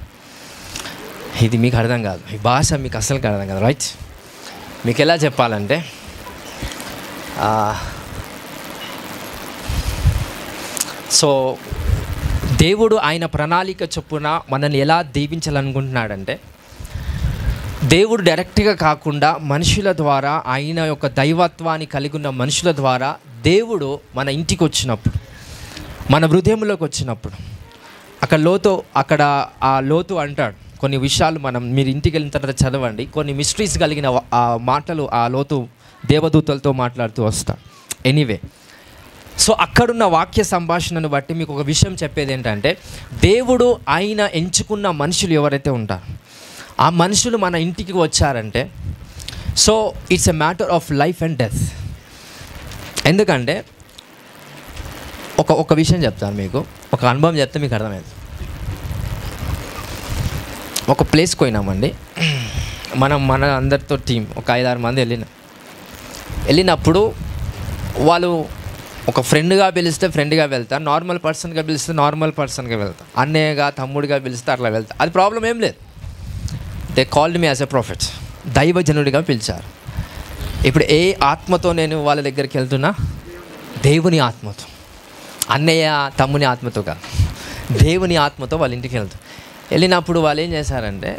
ఇది మీకు అర్థం కాదు, ఈ భాష మీకు అసలు అర్థం కాదు. రైట్. మీకు ఎలా చెప్పాలంటే, సో దేవుడు ఆయన ప్రణాళిక చొప్పున మనల్ని ఎలా దీవించాలనుకుంటున్నాడంటే, దేవుడు డైరెక్ట్గా కాకుండా మనుషుల ద్వారా, ఆయన యొక్క దైవత్వాన్ని కలిగి ఉన్న మనుషుల ద్వారా దేవుడు మన ఇంటికి వచ్చినప్పుడు, మన హృదయంలోకి వచ్చినప్పుడు, అక్కడ ఆ లోతు అంటాడు కొన్ని విషయాలు. మీరు ఇంటికి వెళ్ళిన తర్వాత చదవండి, కొన్ని మిస్టరీస్ కలిగిన ఆ మాటలు ఆ లోతు దేవదూతలతో మాట్లాడుతూ వస్తాడు. ఎనీవే, సో అక్కడున్న వాక్య సంభాషణను బట్టి మీకు ఒక విషయం చెప్పేది ఏంటంటే, దేవుడు ఆయన ఎంచుకున్న మనుషులు ఎవరైతే ఉంటారో ఆ మనుషులు మన ఇంటికి వచ్చారంటే, so it's a matter of life and death. ఎందుకంటే ఒక విషయం చెప్తాను మీకు, ఒక అనుభవం చెప్తే మీకు అర్థమైంది. ఒక ప్లేస్కి పోయినామండి, మన అందరితో టీం ఒక 5-6 మంది వెళ్ళినప్పుడు వాళ్ళు ఒక ఫ్రెండ్గా పిలిస్తే ఫ్రెండ్గా వెళ్తారు, నార్మల్ పర్సన్గా పిలిస్తే నార్మల్ పర్సన్గా వెళ్తారు, అన్నయ్యగా తమ్ముడిగా పిలిస్తే అట్లా వెళ్తారు. అది ప్రాబ్లం ఏం లేదు. They called me as a prophet, దైవజనుడిగా పిలిచారు. ఇప్పుడు ఏ ఆత్మతో నేను వాళ్ళ దగ్గరికి వెళ్తున్నా? దేవుని ఆత్మతో. అన్నయ్య తమ్ముని ఆత్మతో కాదు, దేవుని ఆత్మతో వాళ్ళ ఇంటికి వెళ్ళినప్పుడు వాళ్ళు ఏం చేశారంటే,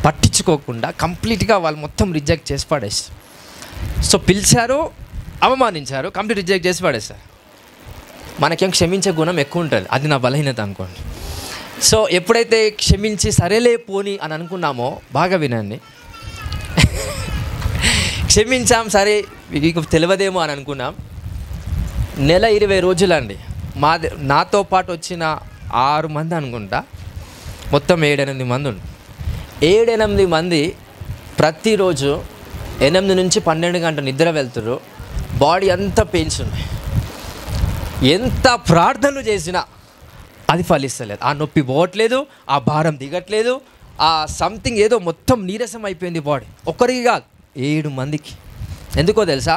పట్టించుకోకుండా కంప్లీట్గా వాళ్ళు మొత్తం రిజెక్ట్ చేసి పడేస్తారు. సో పిలిచారు, అవమానించారు, కంప్లీట్ రిజెక్ట్ చేసి పడేస్తారు. మనకేం క్షమించే గుణం ఎక్కువ ఉంటుంది, అది నా బలహీనత అనుకోండి. సో ఎప్పుడైతే క్షమించి సరేలే పోని అని అనుకున్నామో, బాగా వినండి, క్షమించాం సరే మీకు తెలియదేమో అని అనుకున్నాం. నెల 20 రోజులండి, నాతో పాటు వచ్చిన 6 మంది అనుకుంటా, మొత్తం 7-8 మంది ఉండి 7-8 మంది ప్రతిరోజు 8 నుంచి 12 గంటలు నిద్ర వెళ్తున్నారు. బాడీ అంతా పెయిన్స్ ఉన్నాయి. ఎంత ప్రార్థనలు చేసినా అది ఫలిస్తలేదు. ఆ నొప్పి పోవట్లేదు, ఆ భారం దిగట్లేదు, ఆ సంథింగ్ ఏదో మొత్తం నీరసం అయిపోయింది బాడీ. ఒక్కరికి కాదు, 7 మందికి. ఎందుకో తెలుసా?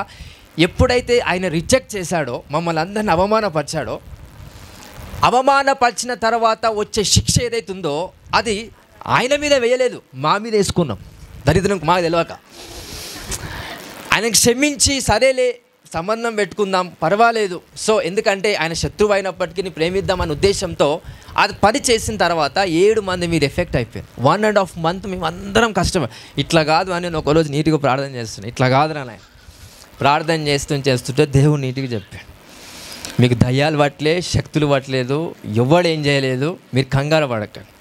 ఎప్పుడైతే ఆయన రిజెక్ట్ చేశాడో, మమ్మల్ని అందరిని అవమానపరిచాడో, అవమానపరిచిన తర్వాత వచ్చే శిక్ష ఏదైతుందో అది ఆయన మీద వేయలేదు, మా మీద వేసుకున్నాం. దరిద్రం మాకు తెలియక ఆయనకు క్షమించి సరేలే సంబంధం పెట్టుకుందాం పర్వాలేదు. సో ఎందుకంటే ఆయన శత్రువు అయినప్పటికీ ప్రేమిద్దామనే ఉద్దేశంతో అది పని చేసిన తర్వాత 7 మంది మీరు ఎఫెక్ట్ అయిపోయారు. 1.5 month మేము అందరం కష్టం. ఇట్లా కాదు అని నేను ఒకరోజు నీట్గా ప్రార్థన చేస్తున్నాను. ఇట్లా కాదు అని ప్రార్థన చేస్తుంటే దేవుడు నీట్గా చెప్పాడు, మీకు దయ్యాలు పట్టలే, శక్తులు పట్టలేదు, ఎవడు ఏం చేయలేదు, మీరు కంగారు పడకండి.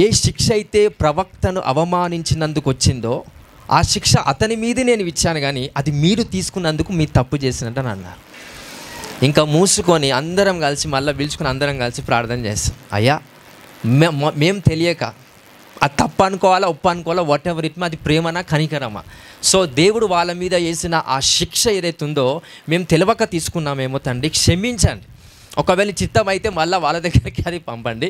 ఏ శిక్ష అయితే ప్రవక్తను అవమానించినందుకు వచ్చిందో ఆ శిక్ష అతని మీద నేను ఇచ్చాను, కానీ అది మీరు తీసుకున్నందుకు మీరు తప్పు చేసినట్టు అని అన్నారు. ఇంకా మూసుకొని అందరం కలిసి మళ్ళీ పిలుచుకొని అందరం కలిసి ప్రార్థన చేస్తాం. అయ్యా మేము తెలియక అది తప్పు అనుకోవాలా, ఒప్పు అనుకోవాలా, వాట్ ఎవర్ ఇట్, అది ప్రేమనా కనికరమా? సో దేవుడు వాళ్ళ మీద వేసిన ఆ శిక్ష ఏదైతే ఉందో మేము తెలియక తీసుకున్నామేమో తండ్రి, క్షమించండి. ఒకవేళ చిత్తం అయితే మళ్ళీ వాళ్ళ దగ్గరికి అది పంపండి,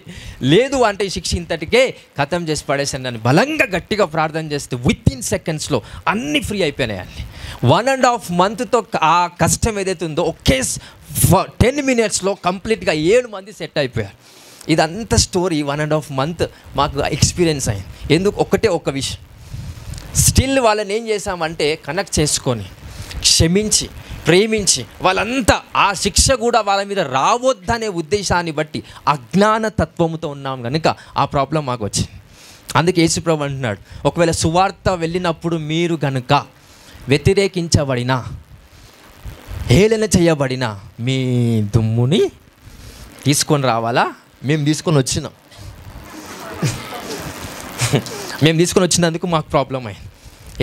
లేదు అంటే ఈ శిక్ష ఇంతటికే ఖతం చేసి పడేసండి అని బలంగా గట్టిగా ప్రార్థన చేస్తే వితిన్ సెకండ్స్లో అన్నీ ఫ్రీ అయిపోయినాయండి. 1.5 monthతో ఆ కష్టం ఏదైతే ఉందో ఒకే 10 minutesలో కంప్లీట్గా 7 మంది సెట్ అయిపోయారు. ఇదంతా స్టోరీ 1.5 month మాకు ఎక్స్పీరియన్స్ అయింది. ఎందుకు? ఒక విషయం, స్టిల్ వాళ్ళని ఏం చేశామంటే కనెక్ట్ చేసుకొని క్షమించి ప్రేమించి వాళ్ళంతా ఆ శిక్ష కూడా వాళ్ళ మీద రావద్దనే ఉద్దేశాన్ని బట్టి అజ్ఞాన తత్వముతో ఉన్నాం కనుక ఆ ప్రాబ్లం మాకు వచ్చింది. అందుకే యేసుప్రభు అంటున్నాడు, ఒకవేళ సువార్త వెళ్ళినప్పుడు మీరు కనుక వ్యతిరేకించబడినా, హేళన చేయబడినా మీ దుమ్ముని తీసుకొని రావాలా? మేము తీసుకొని వచ్చినాం. మేము తీసుకొని వచ్చినందుకు మాకు ప్రాబ్లం అయింది.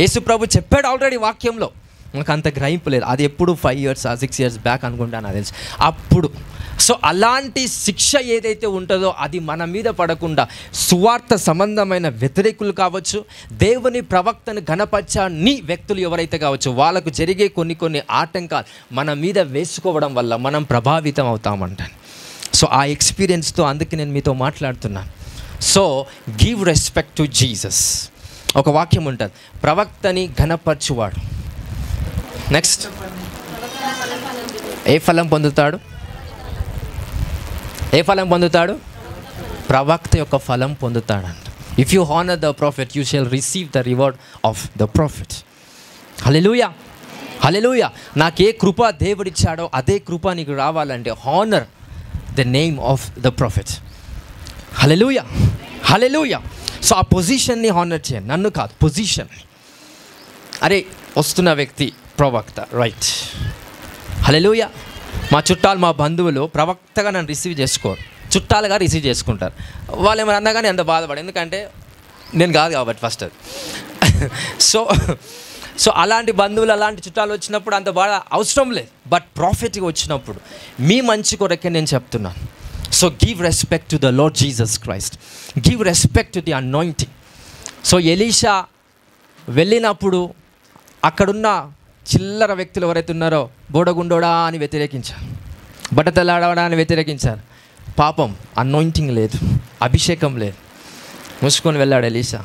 యేసుప్రభు చెప్పాడు ఆల్రెడీ వాక్యంలో, నాకు అంత గ్రహింపు లేదు. అది ఎప్పుడు 5 years 6 years బ్యాక్ అనుకుంటా నాకు తెలుసు అప్పుడు. సో అలాంటి శిక్ష ఏదైతే ఉంటుందో అది మన మీద పడకుండా సువార్త సంబంధమైన వ్యతిరేకులు కావచ్చు, దేవుని ప్రవక్తను ఘనపరచని వ్యక్తులు ఎవరైతే కావచ్చు, వాళ్ళకు జరిగే కొన్ని ఆటంకాలు మన మీద వేసుకోవడం వల్ల మనం ప్రభావితం అవుతామంటాను. సో ఆ ఎక్స్పీరియన్స్తో అందుకే నేను మీతో మాట్లాడుతున్నాను. So give respect to Jesus. ఒక వాక్యం ఉంటుంది, ప్రవక్తని ఘనపరచువాడు నెక్స్ట్ ఏ ఫలం పొందుతాడు? ఏ ఫలం పొందుతాడు? ప్రవక్త యొక్క ఫలం పొందుతాడంట. If you honour the prophet you shall receive the reward of the prophet. Hallelujah, hallelujah. నాకు ఏ కృప దేవుడిచ్చాడో అదే కృప నీకు రావాలంటే honour the name of the prophet. Hallelujah, hallelujah. So ఆ పొజిషన్ని హానర్ చేయండి, నన్ను కాదు, పొజిషన్ని. అరే వస్తున్న వ్యక్తి ప్రవక్త, రైట్, హల్లెలూయా. మా చుట్టాలు మా బంధువులు ప్రవక్తగా నన్ను రిసీవ్ చేసుకోరు, చుట్టాలుగా రిసీవ్ చేసుకుంటారు. వాళ్ళు ఏమైనా అన్నగానే ఎంత బాధపడు, ఎందుకంటే నేను కాదు కాబట్టి ఫస్ట్ అది. సో అలాంటి బంధువులు అలాంటి చుట్టాలు వచ్చినప్పుడు అంత బాధ అవసరం లేదు. బట్ ప్రాఫిట్గా వచ్చినప్పుడు మీ మంచి కొరకే నేను చెప్తున్నాను. So give respect to the lord Jesus Christ, give respect to the anointing. So Elisha వెళ్ళినప్పుడు అక్కడున్న చిల్లర వ్యక్తులు ఎవరైతే ఉన్నారో బోడగుండోడా అని వ్యతిరేకించారు, బట్టతలాడవడా అని వ్యతిరేకించారు. పాపం అనాయింటింగ్ లేదు, అభిషేకం లేదు, మూసుకొని వెళ్ళాడు ఎలీషా.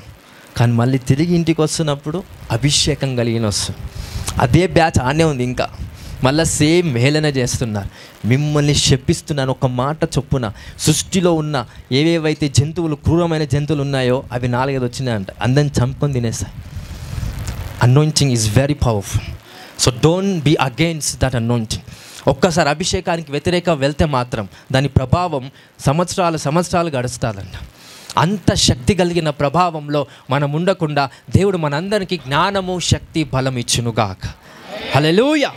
కానీ మళ్ళీ తిరిగి ఇంటికి వస్తున్నప్పుడు అభిషేకం కలిగిన వస్తుంది. అదే బ్యాచ్ ఆనే ఉంది, ఇంకా మళ్ళీ సేమ్ హేళన చేస్తున్నారు. మిమ్మల్ని శపిస్తున్నాను, ఒక మాట చొప్పున సృష్టిలో ఉన్న ఏవేవైతే జంతువులు, క్రూరమైన జంతువులు ఉన్నాయో అవి 4-5 వచ్చినాయంట, అందరిని చంపుకొని తినేస్తాయి. Anointing is very powerful. So don't be against that anointing. ఒక్కసారి అభిషేకానికి వ్యతిరేకంగా వెళ్తే మాత్రం దాని ప్రభావం సంవత్సరాలు గడుస్తుందంట. అంత శక్తి కలిగిన ప్రభావంలో మనం ఉండకుండా దేవుడు మనందరికీ జ్ఞానము, శక్తి, బలం ఇచ్చునుగాక. హల్లెలూయా.